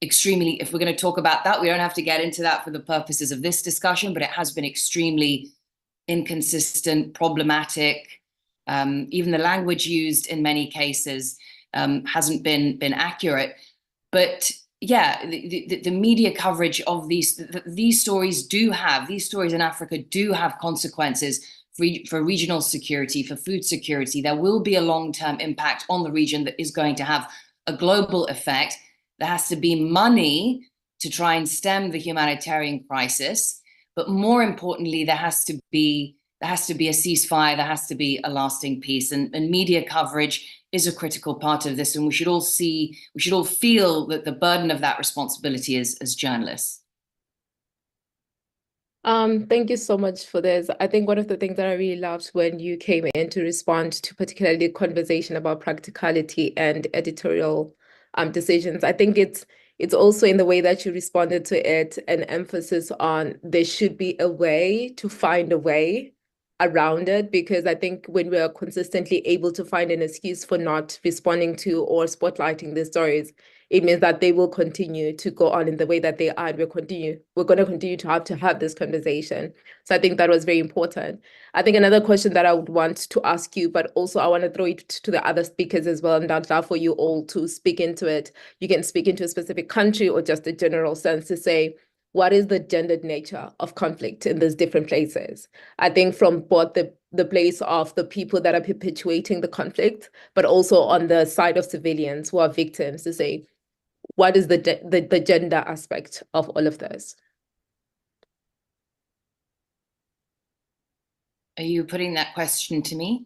extremely, if we're going to talk about that, we don't have to get into that for the purposes of this discussion, but it has been extremely inconsistent, problematic. Even the language used in many cases hasn't been accurate. But yeah, the media coverage of these stories in Africa do have consequences for regional security, for food security. There will be a long-term impact on the region that is going to have a global effect. There has to be money to try and stem the humanitarian crisis, but more importantly, there has to be a ceasefire, there has to be a lasting peace, and media coverage is a critical part of this, and we should all feel that the burden of that responsibility as journalists.
Thank you so much for this. I think one of the things that I really loved when you came in to respond to particularly the conversation about practicality and editorial decisions, I think it's also in the way that you responded to it, an emphasis on there should be a way to find a way around it, because I think when we are consistently able to find an excuse for not responding to or spotlighting the stories, it means that they will continue to go on in the way that they are, and we're going to continue to have this conversation. So I think that was very important. I think another question that I would want to ask you, but also I want to throw it to the other speakers as well, and I'd love for you all to speak into it. You can speak into a specific country or just a general sense to say, what is the gendered nature of conflict in these different places? I think from both the place of the people that are perpetuating the conflict, but also on the side of civilians who are victims, to say, what is the gender aspect of all of this?
Are you putting that question to me?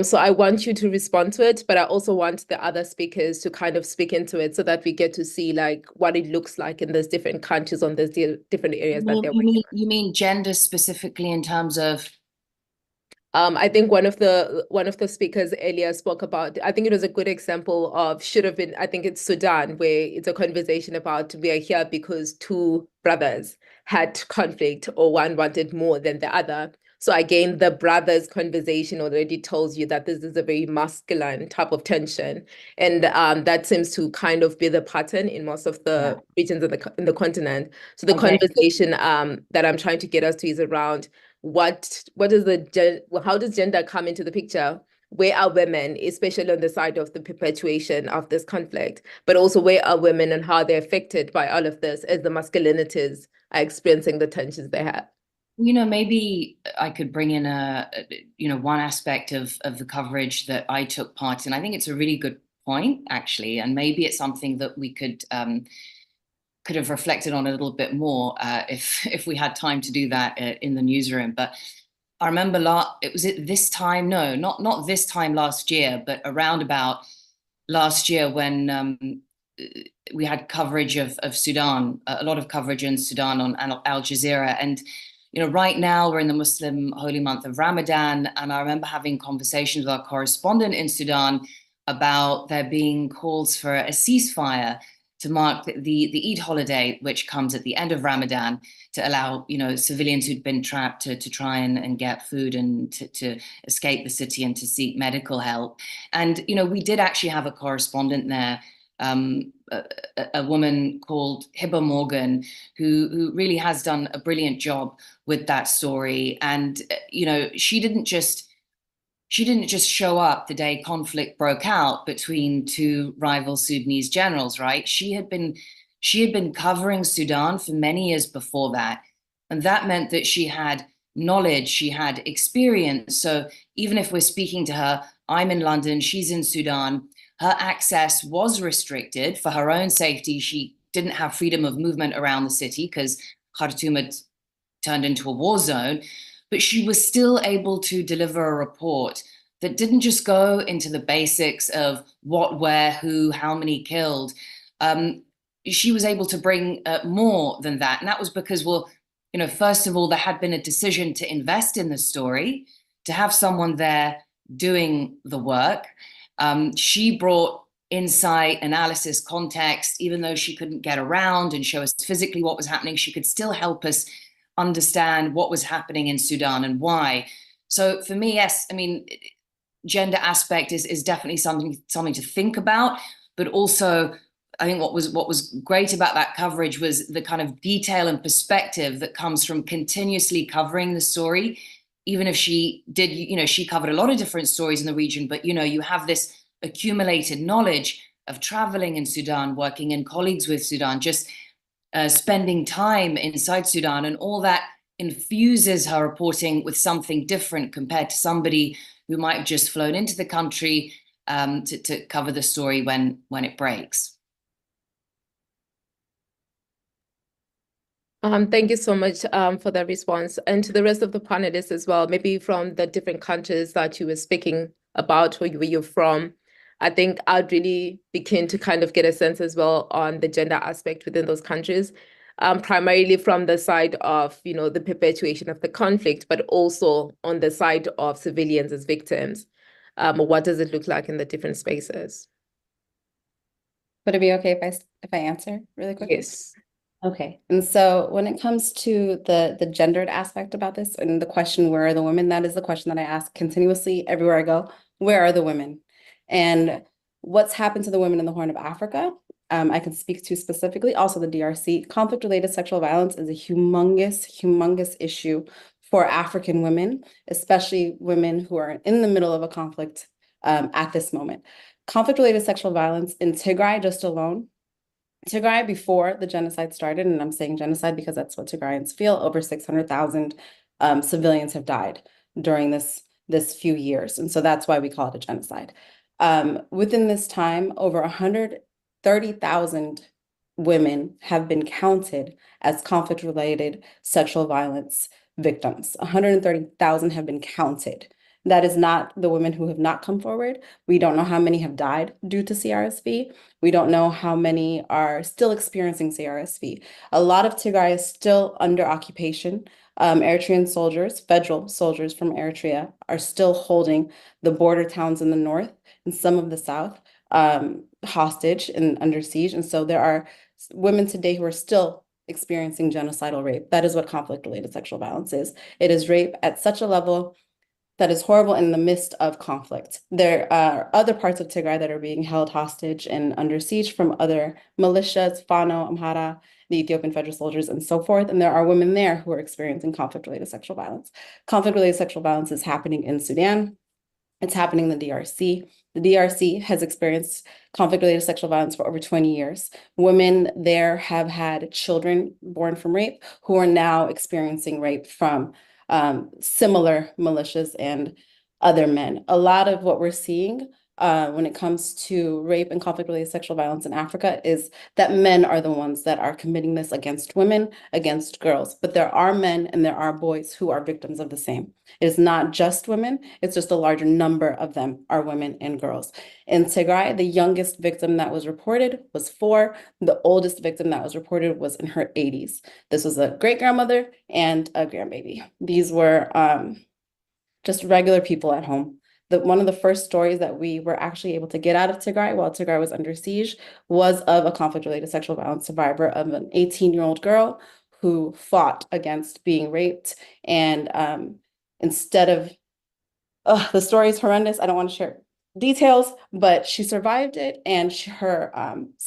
So I want you to respond to it, but I also want the other speakers to kind of speak into it so that we get to see like what it looks like in those different countries on those different areas that they're working.
You mean gender specifically in terms of?
I think one of the speakers earlier spoke about, I think it was a good example of should have been, I think it's Sudan, where it's a conversation about we are here because two brothers had conflict or one wanted more than the other. So again, the brothers conversation already tells you that this is a very masculine type of tension. And that seems to kind of be the pattern in most of the regions of the continent. So the conversation that I'm trying to get us to is around how does gender come into the picture where are women, especially on the side of the perpetuation of this conflict, but also where are women and how they're affected by all of this as the masculinities are experiencing the tensions they have.
Maybe I could bring in one aspect of the coverage that I took part in. I think it's a really good point, actually, and maybe it's something that we could have reflected on a little bit more if we had time to do that in the newsroom. But I remember not this time last year, but around about last year when we had coverage of Sudan, a lot of coverage in Sudan on Al Jazeera. And right now we're in the Muslim holy month of Ramadan, and I remember having conversations with our correspondent in Sudan about there being calls for a ceasefire to mark the Eid holiday, which comes at the end of Ramadan, to allow civilians who'd been trapped to try and get food and to escape the city and to seek medical help. And we did actually have a correspondent there, a woman called Hibba Morgan, who really has done a brilliant job with that story. And she didn't just show up the day conflict broke out between two rival Sudanese generals, right? She had been covering Sudan for many years before that. And that meant that she had knowledge, she had experience. So even if we're speaking to her, I'm in London, she's in Sudan, her access was restricted for her own safety. She didn't have freedom of movement around the city because Khartoum had turned into a war zone. But she was still able to deliver a report that didn't just go into the basics of what, where, who, how many killed. She was able to bring more than that. And that was because, first of all, there had been a decision to invest in the story, to have someone there doing the work. She brought insight, analysis, context. Even though she couldn't get around and show us physically what was happening, she could still help us understand what was happening in Sudan and why. So for me, yes, gender aspect is definitely something to think about, but also I think what was great about that coverage was the kind of detail and perspective that comes from continuously covering the story. Even if she did, she covered a lot of different stories in the region, but you have this accumulated knowledge of traveling in Sudan, working in colleagues with Sudan, just spending time inside Sudan, and all that infuses her reporting with something different compared to somebody who might have just flown into the country to cover the story when it breaks.
Thank you so much for that response. And to the rest of the panelists as well, maybe from the different countries that you were speaking about, where you're from, I think I'd really be keen to kind of get a sense as well on the gender aspect within those countries, primarily from the side of, the perpetuation of the conflict, but also on the side of civilians as victims. What does it look like in the different spaces?
Would it be okay if I answer really quick?
Yes.
Okay. And so when it comes to the gendered aspect about this and the question, where are the women? That is the question that I ask continuously everywhere I go. Where are the women? And what's happened to the women in the Horn of Africa? I can speak to specifically also the DRC. Conflict-related sexual violence is a humongous issue for African women, especially women who are in the middle of a conflict at this moment. Conflict-related sexual violence in Tigray just alone, Tigray before the genocide started, and I'm saying genocide because that's what Tigrayans feel, over 600,000 civilians have died during this few years. And so that's why we call it a genocide. Within this time, over 130,000 women have been counted as conflict-related sexual violence victims. 130,000 have been counted. That is not the women who have not come forward. We don't know how many have died due to CRSV. We don't know how many are still experiencing CRSV. A lot of Tigray is still under occupation. Eritrean soldiers, federal soldiers from Eritrea, are still holding the border towns in the north and some of the south hostage and under siege. And so there are women today who are still experiencing genocidal rape. That is what conflict-related sexual violence is. It is rape at such a level that is horrible in the midst of conflict. There are other parts of Tigray that are being held hostage and under siege from other militias, Fano, Amhara, the Ethiopian federal soldiers, and so forth. And there are women there who are experiencing conflict-related sexual violence. Conflict-related sexual violence is happening in Sudan. It's happening in the DRC. The DRC has experienced conflict-related sexual violence for over 20 years. Women there have had children born from rape who are now experiencing rape from similar militias and other men. A lot of what we're seeing when it comes to rape and conflict-related sexual violence in Africa is that men are the ones that are committing this against women, against girls. But there are men and there are boys who are victims of the same. It is not just women, it's just a larger number of them are women and girls. In Tigray, the youngest victim that was reported was 4. The oldest victim that was reported was in her 80s. This was a great-grandmother and a grandbaby. These were just regular people at home. One of the first stories that we were actually able to get out of Tigray while Tigray was under siege was of a conflict-related sexual violence survivor of an 18-year-old girl who fought against being raped. And instead of, the story is horrendous. I don't want to share details, but she survived it, and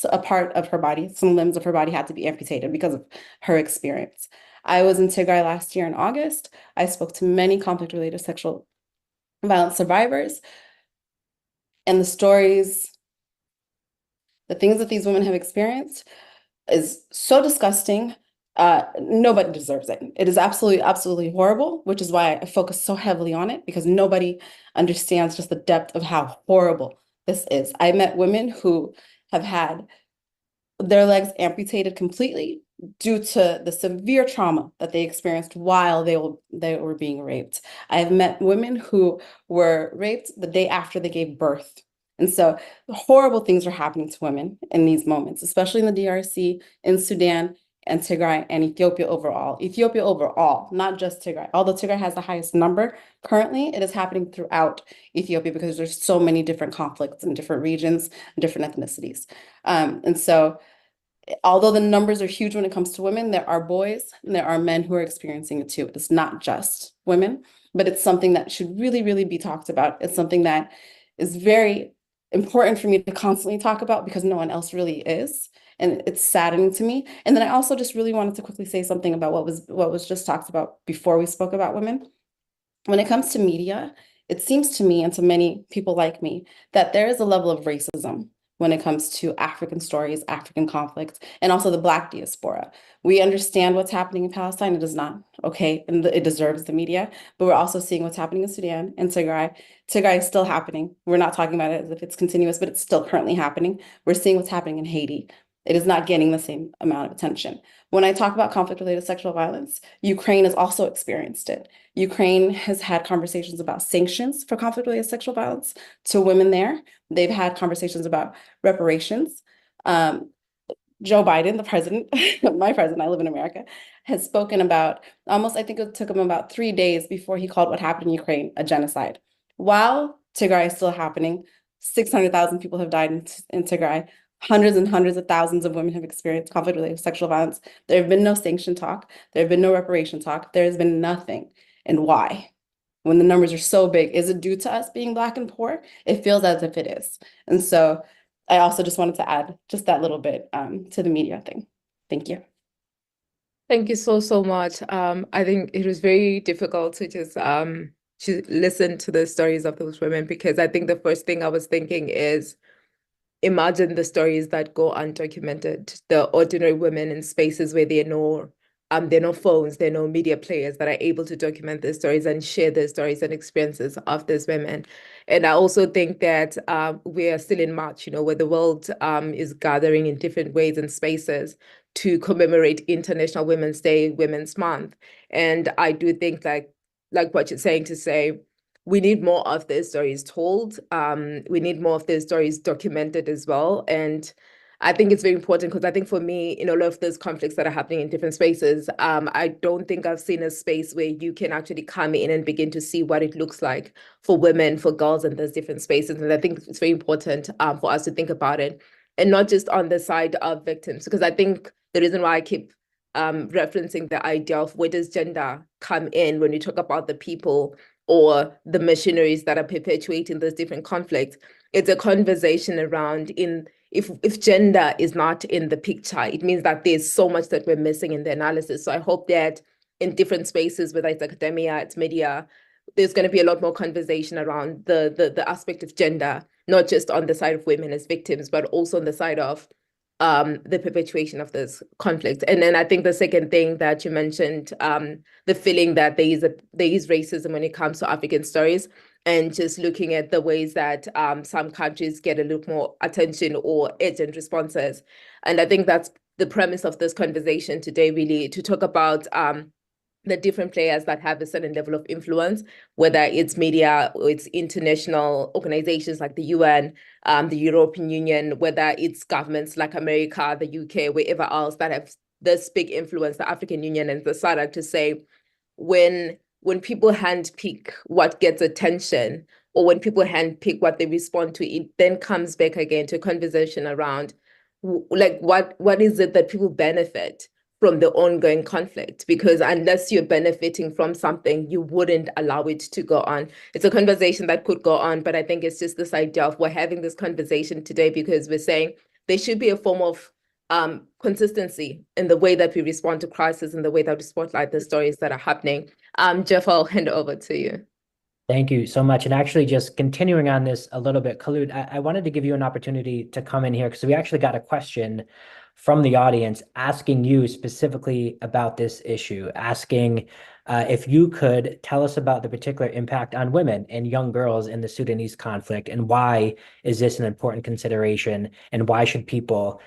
a part of her body, some limbs of her body had to be amputated because of her experience. I was in Tigray last year in August. I spoke to many conflict-related sexual violence survivors, and the things that these women have experienced is so disgusting. Nobody deserves it. It is absolutely, absolutely horrible, which is why I focus so heavily on it, because nobody understands just the depth of how horrible this is. I met women who have had their legs amputated completely due to the severe trauma that they experienced while they were being raped. I have met women who were raped the day after they gave birth. And so horrible things are happening to women in these moments, especially in the DRC, in Sudan, and Tigray, and Ethiopia overall. Ethiopia overall, not just Tigray. Although Tigray has the highest number currently, it is happening throughout Ethiopia because there's so many different conflicts in different regions, and different ethnicities. And so although the numbers are huge when it comes to women, there are boys and there are men who are experiencing it too. It's not just women, but it's something that should really, really be talked about. It's something that is very important for me to constantly talk about because no one else really is. And it's saddening to me. And then I also just really wanted to quickly say something about what was just talked about before we spoke about women. When it comes to media, it seems to me and to many people like me that there is a level of racism when it comes to African stories, African conflicts, and also the Black diaspora. We understand what's happening in Palestine. It is not okay, and it deserves the media, but we're also seeing what's happening in Sudan and Tigray. Tigray is still happening. We're not talking about it as if it's continuous, but it's still currently happening. We're seeing what's happening in Haiti. It is not getting the same amount of attention. When I talk about conflict-related sexual violence, Ukraine has also experienced it. Ukraine has had conversations about sanctions for conflict-related sexual violence to women there. They've had conversations about reparations. Joe Biden, the president, my president, I live in America, has spoken about I think it took him about 3 days before he called what happened in Ukraine a genocide. While Tigray is still happening, 600,000 people have died in Tigray. Hundreds and hundreds of thousands of women have experienced conflict-related sexual violence. There have been no sanction talk. There have been no reparation talk. There has been nothing. And why? When the numbers are so big, is it due to us being Black and poor? It feels as if it is. And so I also just wanted to add just that little bit to the media thing. Thank you.
Thank you so much. I think it was very difficult to just to listen to the stories of those women, because I think the first thing I was thinking is, imagine the stories that go undocumented, the ordinary women in spaces where there are no phones, there are no media players that are able to document their stories and share their stories and experiences of these women. And I also think that we are still in March, where the world is gathering in different ways and spaces to commemorate International Women's Day, Women's Month. And I do think like what you're saying, to say, we need more of these stories told. We need more of these stories documented as well. And I think it's very important, because I think for me, in all of those conflicts that are happening in different spaces, I don't think I've seen a space where you can actually come in and begin to see what it looks like for women, for girls in those different spaces. And I think it's very important for us to think about it, and not just on the side of victims, because I think the reason why I keep referencing the idea of where does gender come in when we talk about the people or the missionaries that are perpetuating those different conflicts, it's a conversation around if gender is not in the picture, it means that there's so much that we're missing in the analysis. So I hope that in different spaces, whether it's academia, it's media, there's going to be a lot more conversation around the aspect of gender, not just on the side of women as victims, but also on the side of the perpetuation of this conflict. And then I think the second thing that you mentioned, the feeling that there is racism when it comes to African stories, and just looking at the ways that some countries get a little more attention or urgent responses. And I think that's the premise of this conversation today, really, to talk about the different players that have a certain level of influence, whether it's media or it's international organizations like the UN, the European Union, whether it's governments like America, the UK, wherever else that have this big influence, the African Union and the SADC, to say when people handpick what gets attention, or when people handpick what they respond to, it then comes back again to a conversation around like what is it that people benefit from the ongoing conflict, because unless you're benefiting from something, you wouldn't allow it to go on. It's a conversation that could go on, but I think it's just this idea of we're having this conversation today because we're saying there should be a form of consistency in the way that we respond to crisis and the way that we spotlight the stories that are happening. Jeff, I'll hand over to you.
Thank you so much. And actually just continuing on this a little bit, Khalud, I wanted to give you an opportunity to come in here because we actually got a question from the audience asking you specifically about this issue, asking if you could tell us about the particular impact on women and young girls in the Sudanese conflict, and why is this an important consideration, and why should people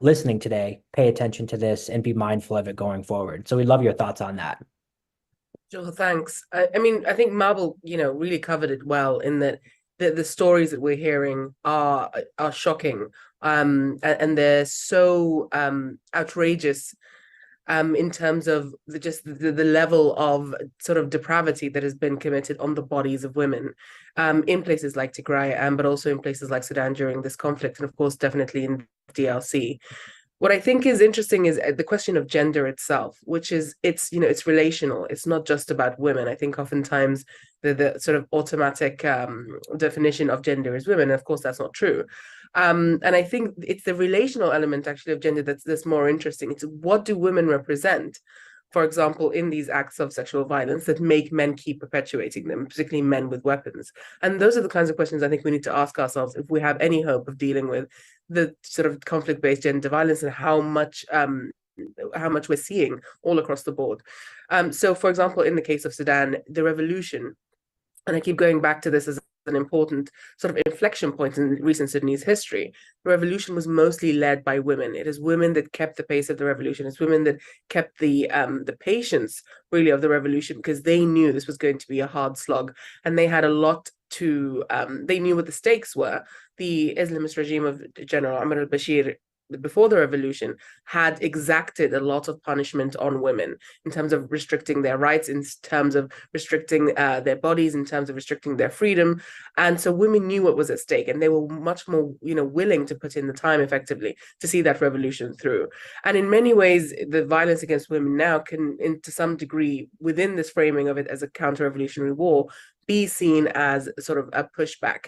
listening today pay attention to this and be mindful of it going forward? So we'd love your thoughts on that.
Sure, thanks. I mean, I think Mabel, really covered it well in that the stories that we're hearing are shocking, and they're so outrageous in terms of the level of sort of depravity that has been committed on the bodies of women in places like Tigray, but also in places like Sudan during this conflict, and of course, definitely in DRC. What I think is interesting is the question of gender itself, which is it's relational. It's not just about women. I think oftentimes the sort of automatic definition of gender is women. And of course, that's not true. And I think it's the relational element actually of gender that's more interesting. It's what do women represent, for example, in these acts of sexual violence that make men keep perpetuating them, particularly men with weapons. And those are the kinds of questions I think we need to ask ourselves if we have any hope of dealing with the sort of conflict-based gender violence and how much we're seeing all across the board. So, for example, in the case of Sudan, the revolution, and I keep going back to this as an important sort of inflection point in recent Sudanese history. The revolution was mostly led by women. It is women that kept the pace of the revolution. It's women that kept the patience, really, of the revolution, because they knew this was going to be a hard slog, and they had a lot to. They knew what the stakes were. The Islamist regime of General Omar al-Bashir, before the revolution, had exacted a lot of punishment on women in terms of restricting their rights, in terms of restricting their bodies, in terms of restricting their freedom. And so women knew what was at stake, and they were much more, willing to put in the time effectively to see that revolution through. And in many ways, the violence against women now can, to some degree, within this framing of it as a counter-revolutionary war, be seen as sort of a pushback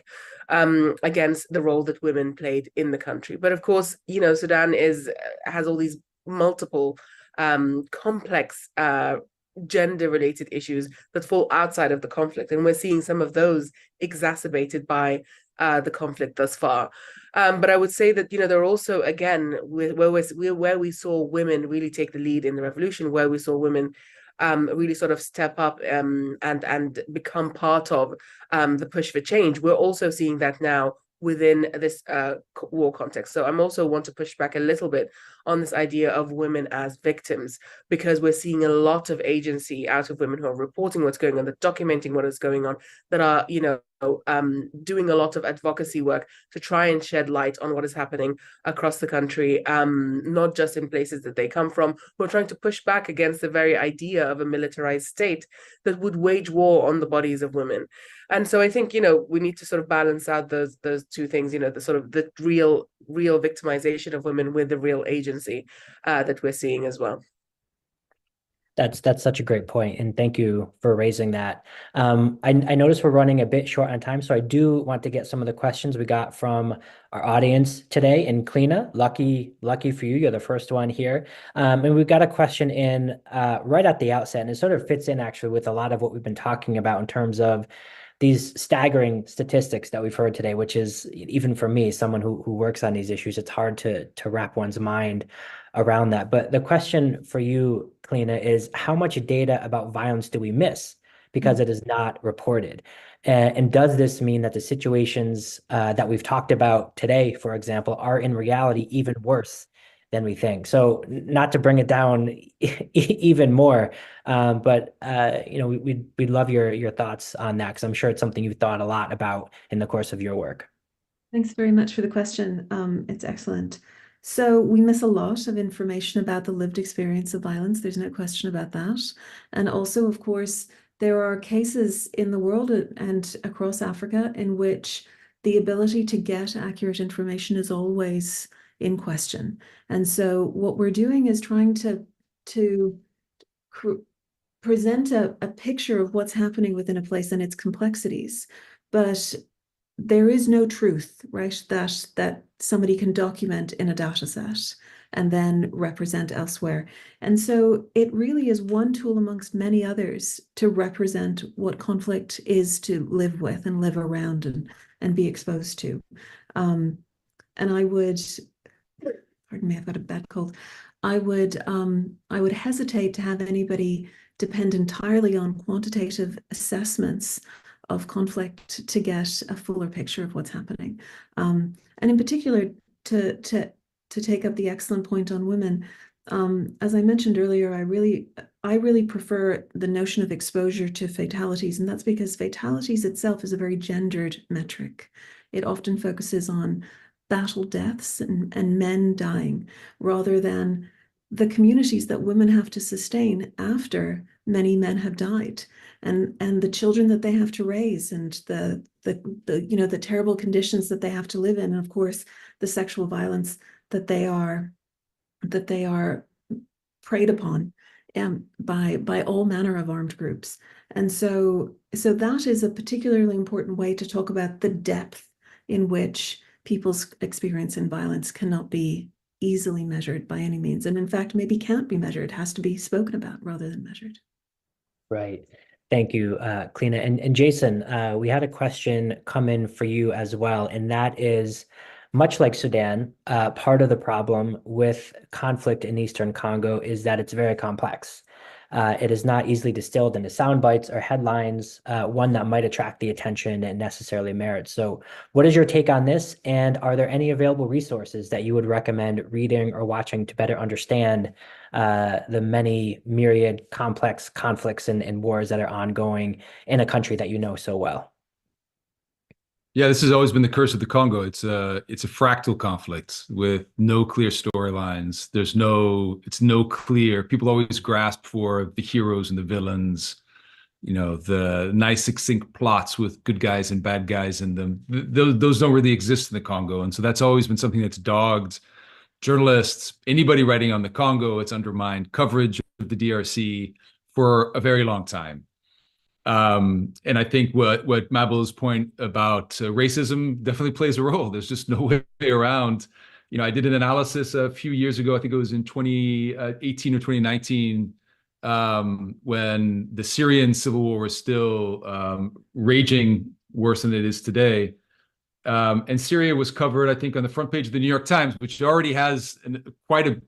against the role that women played in the country. But of course, Sudan has all these multiple complex gender-related issues that fall outside of the conflict, and we're seeing some of those exacerbated by the conflict thus far. But I would say that there are also, again, where we saw women really take the lead in the revolution, where we saw women really sort of step up and become part of the push for change. We're also seeing that now within this war context. So I'm also want to push back a little bit on this idea of women as victims, because we're seeing a lot of agency out of women who are reporting what's going on, that documenting what is going on, that are, doing a lot of advocacy work to try and shed light on what is happening across the country, not just in places that they come from. We're trying to push back against the very idea of a militarized state that would wage war on the bodies of women. And so I think, we need to sort of balance out those two things, the sort of the real victimization of women with the real agency that we're seeing as well.
That's such a great point, and thank you for raising that. I noticed we're running a bit short on time, so I do want to get some of the questions we got from our audience today. And Kleena, lucky for you, you're the first one here. And we've got a question in right at the outset, and it sort of fits in actually with a lot of what we've been talking about in terms of these staggering statistics that we've heard today, which is, even for me, someone who works on these issues, it's hard to wrap one's mind around that. But the question for you, Kleena, is how much data about violence do we miss because it is not reported? And does this mean that the situations that we've talked about today, for example, are in reality even worse than we think? So not to bring it down even more, but we'd love your thoughts on that, because I'm sure it's something you've thought a lot about in the course of your work.
Thanks very much for the question. It's excellent. So we miss a lot of information about the lived experience of violence. There's no question about that. And also, of course, there are cases in the world and across Africa in which the ability to get accurate information is always in question. And so what we're doing is trying to present a picture of what's happening within a place and its complexities. But there is no truth, right, that somebody can document in a data set and then represent elsewhere. And so it really is one tool amongst many others to represent what conflict is to live with and live around and be exposed to. And I would, pardon me, I've got a bad cold. I would hesitate to have anybody depend entirely on quantitative assessments of conflict to get a fuller picture of what's happening. And in particular, to take up the excellent point on women, as I mentioned earlier, I really prefer the notion of exposure to fatalities, and that's because fatalities itself is a very gendered metric. It often focuses on battle deaths and men dying, rather than the communities that women have to sustain after many men have died, and the children that they have to raise, and the terrible conditions that they have to live in, and of course the sexual violence that they are preyed upon by all manner of armed groups. And so that is a particularly important way to talk about the depth in which people's experience in violence cannot be easily measured by any means, and in fact maybe can't be measured, has to be spoken about rather than measured.
Right. Thank you, Kleena. And Jason, we had a question come in for you as well, and that is, much like Sudan, part of the problem with conflict in Eastern Congo is that it's very complex. It is not easily distilled into sound bites or headlines, one that might attract the attention and necessarily merits. So what is your take on this? And are there any available resources that you would recommend reading or watching to better understand the many myriad complex conflicts and wars that are ongoing in a country that you know so well?
Yeah, this has always been the curse of the Congo. It's a fractal conflict with no clear storylines. It's no clear. People always grasp for the heroes and the villains, the nice succinct plots with good guys and bad guys in them. Those don't really exist in the Congo. And so that's always been something that's dogged journalists, anybody writing on the Congo. It's undermined coverage of the DRC for a very long time. And I think what Mabel's point about racism definitely plays a role. There's just no way around. I did an analysis a few years ago, I think it was in 2018 or 2019, when the Syrian civil war was still raging worse than it is today. And Syria was covered, I think, on the front page of the New York Times, which already has quite a,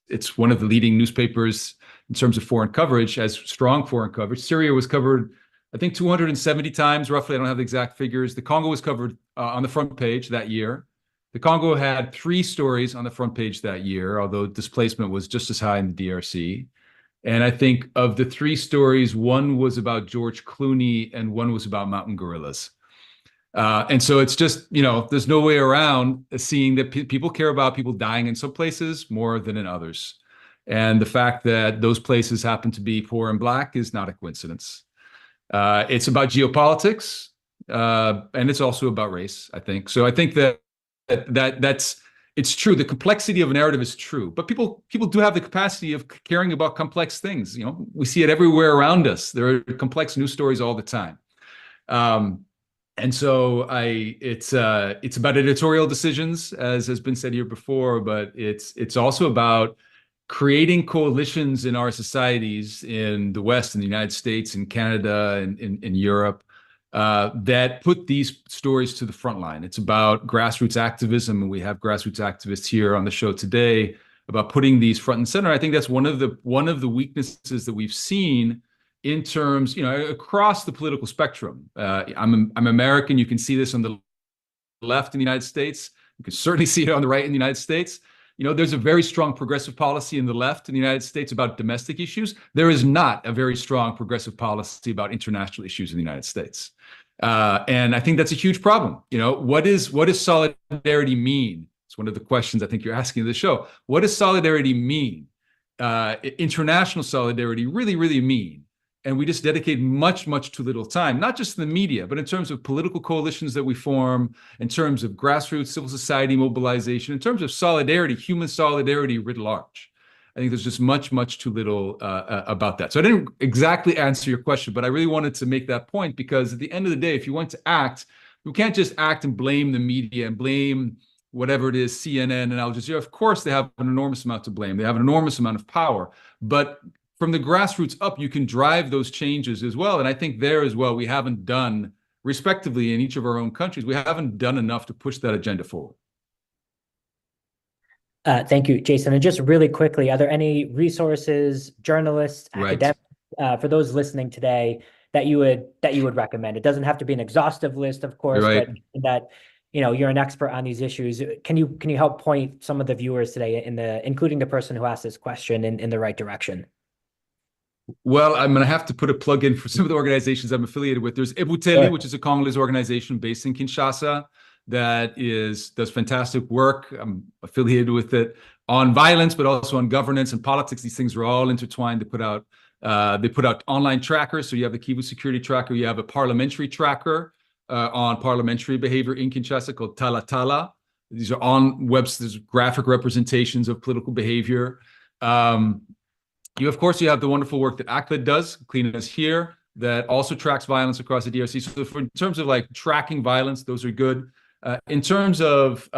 it's one of the leading newspapers in terms of foreign coverage, has strong foreign coverage. Syria was covered, I think, 270 times, roughly. I don't have the exact figures. The Congo was covered on the front page that year. The Congo had 3 stories on the front page that year, although displacement was just as high in the DRC. And I think of the 3 stories, one was about George Clooney and one was about mountain gorillas. And so it's just, there's no way around seeing that people care about people dying in some places more than in others. And the fact that those places happen to be poor and Black is not a coincidence. It's about geopolitics, and it's also about race, I think. So I think that's it's true. The complexity of a narrative is true, but people do have the capacity of caring about complex things. You know, we see it everywhere around us. There are complex news stories all the time. And so it's about editorial decisions, as has been said here before, but it's also about creating coalitions in our societies in the West, in the United States, in Canada, and in Europe, that put these stories to the front line. It's about grassroots activism, and we have grassroots activists here on the show today about putting these front and center. I think that's one of the weaknesses that we've seen in terms, you know, across the political spectrum. I'm American. You can see this on the left in the United States. You can certainly see it on the right in the United States. You know, there's a very strong progressive policy in the left in the United States about domestic issues. There is not a very strong progressive policy about international issues in the United States. And I think that's a huge problem. You know, what does solidarity mean? It's one of the questions I think you're asking in the show. What does solidarity mean? International solidarity really mean? And we just dedicate much too little time, not just in the media, but in terms of political coalitions that we form, in terms of grassroots civil society mobilization, in terms of solidarity, human solidarity writ large. I think there's just much too little about that. So I didn't exactly answer your question, but I really wanted to make that point, because at the end of the day, if you want to act, you can't just act and blame the media and blame whatever it is, CNN and Al Jazeera. Of course, they have an enormous amount to blame. They have an enormous amount of power, but from the grassroots up, you can drive those changes as well. And I think there as well, we haven't done, respectively, in each of our own countries, we haven't done enough to push that agenda forward.
Thank you, Jason. And just really quickly, are there any resources, journalists, academics, for those listening today that you would recommend? It doesn't have to be an exhaustive list, of course, but that, you know, you're an expert on these issues. Can you help point some of the viewers today, including the person who asked this question, in the right direction?
Well, I'm going to have to put a plug in for some of the organizations I'm affiliated with. There's Ebuteli, which is a Congolese organization based in Kinshasa that does fantastic work. I'm affiliated with it on violence, but also on governance and politics. These things are all intertwined. They put out online trackers. So you have the Kivu Security Tracker. You have a parliamentary tracker on parliamentary behavior in Kinshasa called Tala Tala. These are on there's graphic representations of political behavior. Of course, you have the wonderful work that ACLED does, Clean Us Here, that also tracks violence across the DRC. So in terms of like tracking violence, those are good. In terms of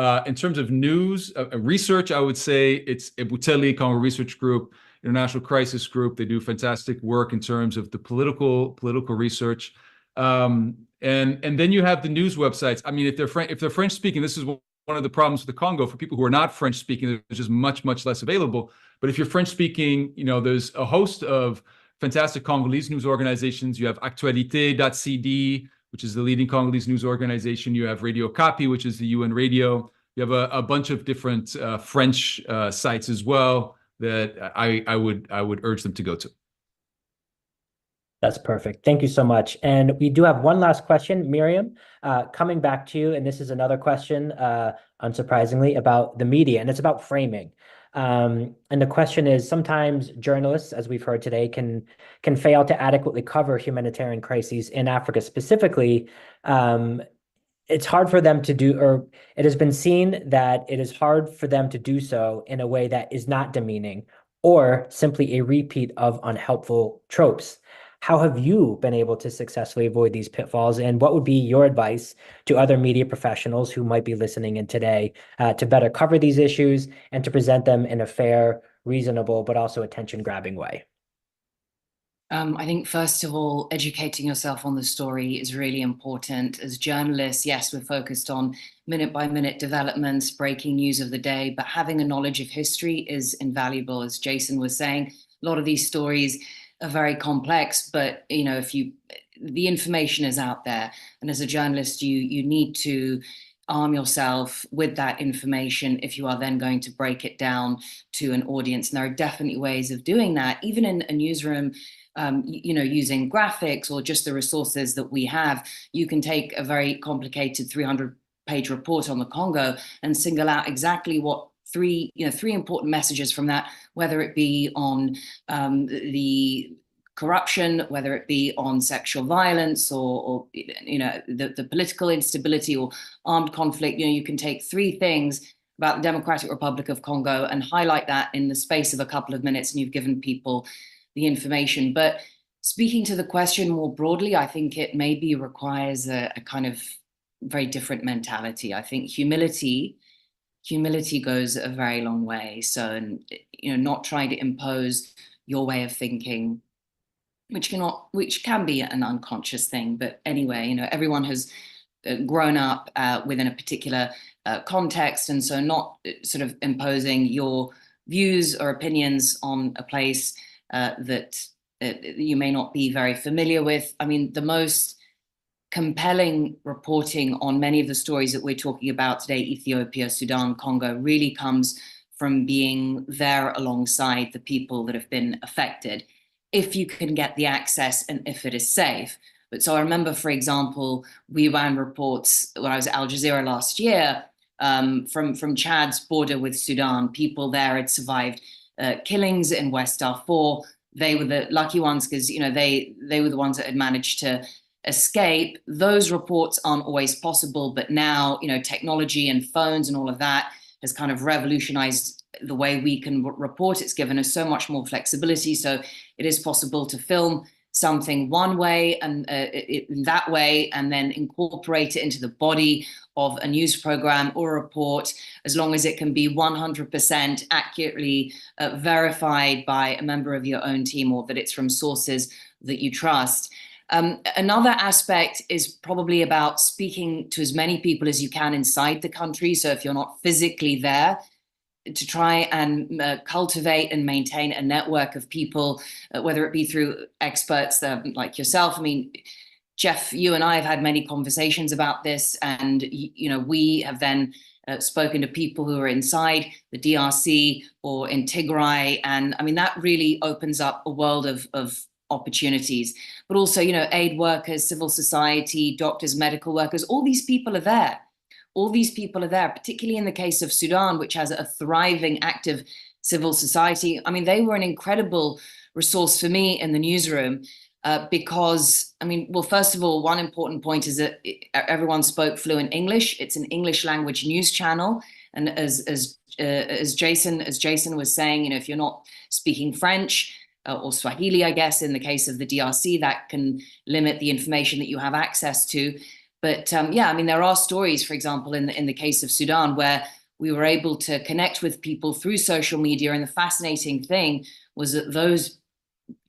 news, research, I would say it's Ebuteli, Congo Research Group, International Crisis Group. They do fantastic work in terms of the political research. And then you have the news websites. I mean, if they're French speaking, this is one of the problems with the Congo. For people who are not French speaking, there's just much less available. But if you're French speaking, you know, there's a host of fantastic Congolese news organizations. You have Actualité.cd, which is the leading Congolese news organization. You have Radio Okapi, which is the UN radio. You have a bunch of different French sites as well that I would urge them to go to.
That's perfect. Thank you so much. And we do have one last question, Miriam, coming back to you. And this is another question, unsurprisingly, about the media, and it's about framing. And the question is, sometimes journalists, as we've heard today, can fail to adequately cover humanitarian crises in Africa specifically. It's hard for them to do, or it has been seen that it is hard for them to do so in a way that is not demeaning or simply a repeat of unhelpful tropes. How have you been able to successfully avoid these pitfalls? And what would be your advice to other media professionals who might be listening in today to better cover these issues and to present them in a fair, reasonable, but also attention-grabbing way?
I think, first of all, educating yourself on the story is really important. As journalists, yes, we're focused on minute-by-minute developments, breaking news of the day, but having a knowledge of history is invaluable. As Jason was saying, a lot of these stories are very complex, but you know, the information is out there, and as a journalist, you need to arm yourself with that information if you are then going to break it down to an audience. And there are definitely ways of doing that, even in a newsroom. You know, using graphics or just the resources that we have. You can take a very complicated 300-page report on the Congo and single out exactly what three important messages from that, whether it be on the corruption, whether it be on sexual violence or you know, the political instability or armed conflict. You know, you can take three things, about the Democratic Republic of Congo and highlight that in the space of a couple of minutes, and you've given people the information. But speaking to the question more broadly, I think it maybe requires a kind of very different mentality. I think humility goes a very long way. So, and, not trying to impose your way of thinking, which can be an unconscious thing. But anyway, everyone has grown up within a particular context, and so not sort of imposing your views or opinions on a place that you may not be very familiar with. I mean, the most compelling reporting on many of the stories that we're talking about today, Ethiopia, Sudan, Congo, really comes from being there alongside the people that have been affected, if you can get the access and if it is safe. But so I remember, for example, we ran reports when I was at Al Jazeera last year from Chad's border with Sudan. People there had survived killings in West Darfur. They were the lucky ones because they were the ones that had managed to escape. Those reports aren't always possible, but now technology and phones and all of that has kind of revolutionized the way we can report. It's given us so much more flexibility. So it is possible to film something one way and that way, and then incorporate it into the body of a news program or a report, as long as it can be 100% accurately verified by a member of your own team, or that it's from sources that you trust. Another aspect is probably about speaking to as many people as you can inside the country. So if you're not physically there, to try and cultivate and maintain a network of people, whether it be through experts like yourself. I mean, Jeff, you and I have had many conversations about this, and we have then spoken to people who are inside the DRC or in Tigray, and I mean that really opens up a world of opportunities. But also, aid workers, civil society, doctors, medical workers, all these people are there. All these people are there, particularly in the case of Sudan, which has a thriving, active civil society. I mean, they were an incredible resource for me in the newsroom because, I mean, well, first of all, one important point is that everyone spoke fluent English. It's an English language news channel. And as Jason was saying, if you're not speaking French, or Swahili, I guess, in the case of the DRC, that can limit the information that you have access to. But yeah, I mean, there are stories, for example, in the case of Sudan, where we were able to connect with people through social media. And the fascinating thing was that those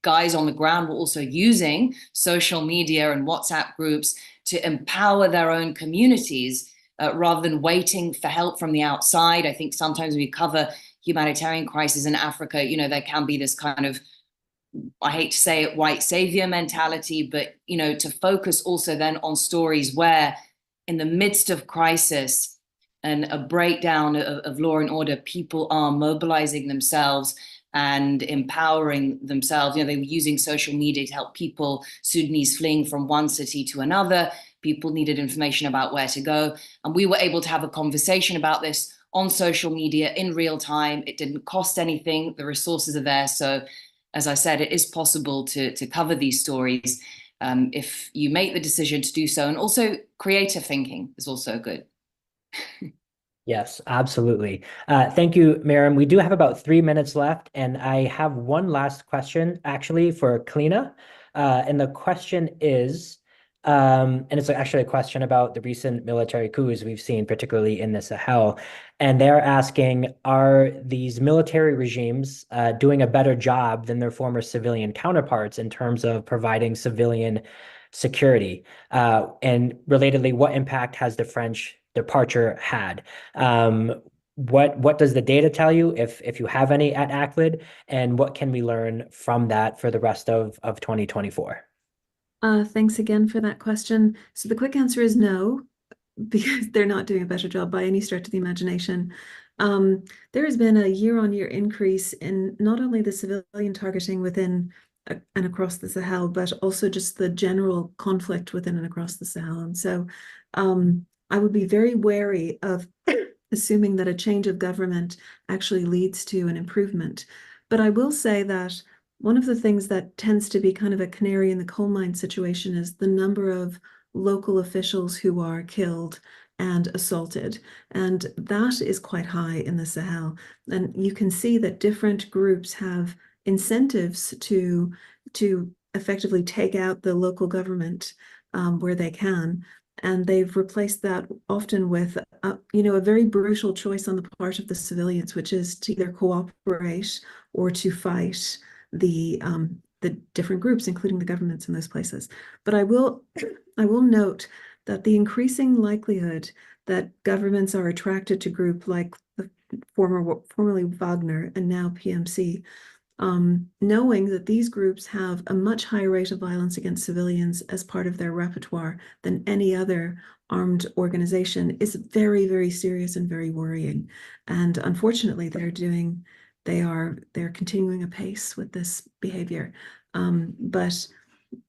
guys on the ground were also using social media and WhatsApp groups to empower their own communities rather than waiting for help from the outside. I think sometimes we cover humanitarian crises in Africa, there can be this kind of, I hate to say it, white savior mentality, but, to focus also then on stories where in the midst of crisis and a breakdown of law and order, people are mobilizing themselves and empowering themselves. They were using social media to help people, Sudanese fleeing from one city to another. People needed information about where to go. And we were able to have a conversation about this on social media in real time. It didn't cost anything. The resources are there. So as I said, it is possible to cover these stories if you make the decision to do so. And also creative thinking is also good.
Yes, absolutely. Thank you, Miriam. We do have about 3 minutes left, and I have one last question actually for Kalina. And the question is, and it's actually a question about the recent military coups we've seen, particularly in the Sahel. And they're asking, are these military regimes doing a better job than their former civilian counterparts in terms of providing civilian security? And relatedly, what impact has the French departure had? What does the data tell you, if you have any at ACLED, and what can we learn from that for the rest of 2024?
Thanks again for that question. So the quick answer is no, because they're not doing a better job by any stretch of the imagination. There has been a year-on-year increase in not only the civilian targeting within and across the Sahel, but also just the general conflict within and across the Sahel. And so I would be very wary of assuming that a change of government actually leads to an improvement. But I will say that one of the things that tends to be kind of a canary in the coal mine situation is the number of local officials who are killed and assaulted. And that is quite high in the Sahel. And you can see that different groups have incentives to effectively take out the local government where they can. And they've replaced that often with, a very brutal choice on the part of the civilians, which is to either cooperate or to fight the different groups, including the governments in those places. But I will note that the increasing likelihood that governments are attracted to groups like the formerly Wagner and now PMC, knowing that these groups have a much higher rate of violence against civilians as part of their repertoire than any other armed organization, is very, very serious and very worrying. And unfortunately, they're continuing apace with this behavior.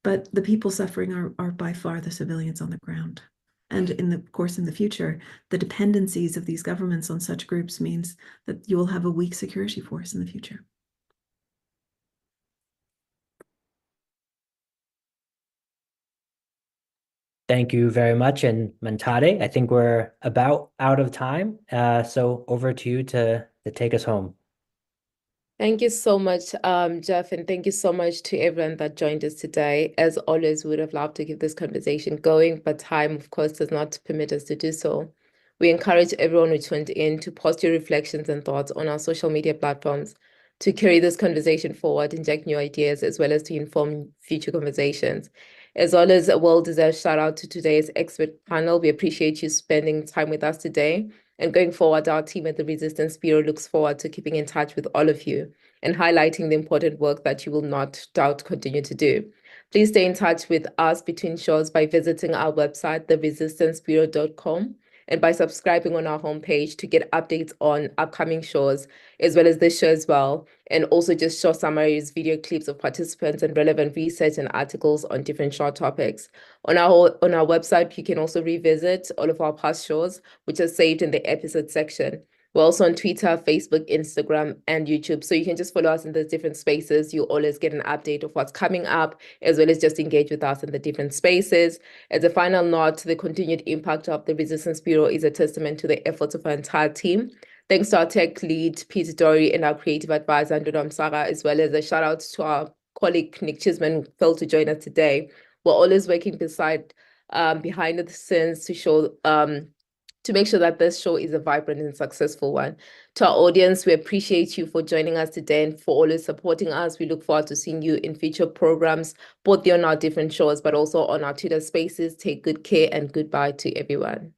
But the people suffering are by far the civilians on the ground. And in the future, the dependencies of these governments on such groups means that you will have a weak security force in the future.
Thank you very much. And Mantade, I think we're about out of time. So over to you to take us home.
Thank you so much, Jeff, and thank you so much to everyone that joined us today. As always, we would have loved to keep this conversation going, but time, of course, does not permit us to do so. We encourage everyone who tuned in to post your reflections and thoughts on our social media platforms to carry this conversation forward, inject new ideas, as well as to inform future conversations. As well as a well-deserved shout out to today's expert panel. We appreciate you spending time with us today. And going forward, our team at the Resistance Bureau looks forward to keeping in touch with all of you and highlighting the important work that you will not doubt continue to do. Please stay in touch with us between shows by visiting our website, theresistancebureau.com, and by subscribing on our homepage to get updates on upcoming shows, as well as this show as well, and also just show summaries, video clips of participants, and relevant research and articles on different short topics. On our website, you can also revisit all of our past shows, which are saved in the episode section. We're also on Twitter, Facebook, Instagram, and YouTube. So you can just follow us in those different spaces. You always get an update of what's coming up, as well as just engage with us in the different spaces. As a final note, the continued impact of the Resistance Bureau is a testament to the efforts of our entire team. Thanks to our tech lead, Peter Dory, and our creative advisor, Ndodam Saga, as well as a shout out to our colleague, Nick Chisman, who failed to join us today. We're always working behind the scenes to make sure that this show is a vibrant and successful one. To our audience, we appreciate you for joining us today and for always supporting us. We look forward to seeing you in future programs, both on our different shows, but also on our Twitter spaces. Take good care and goodbye to everyone.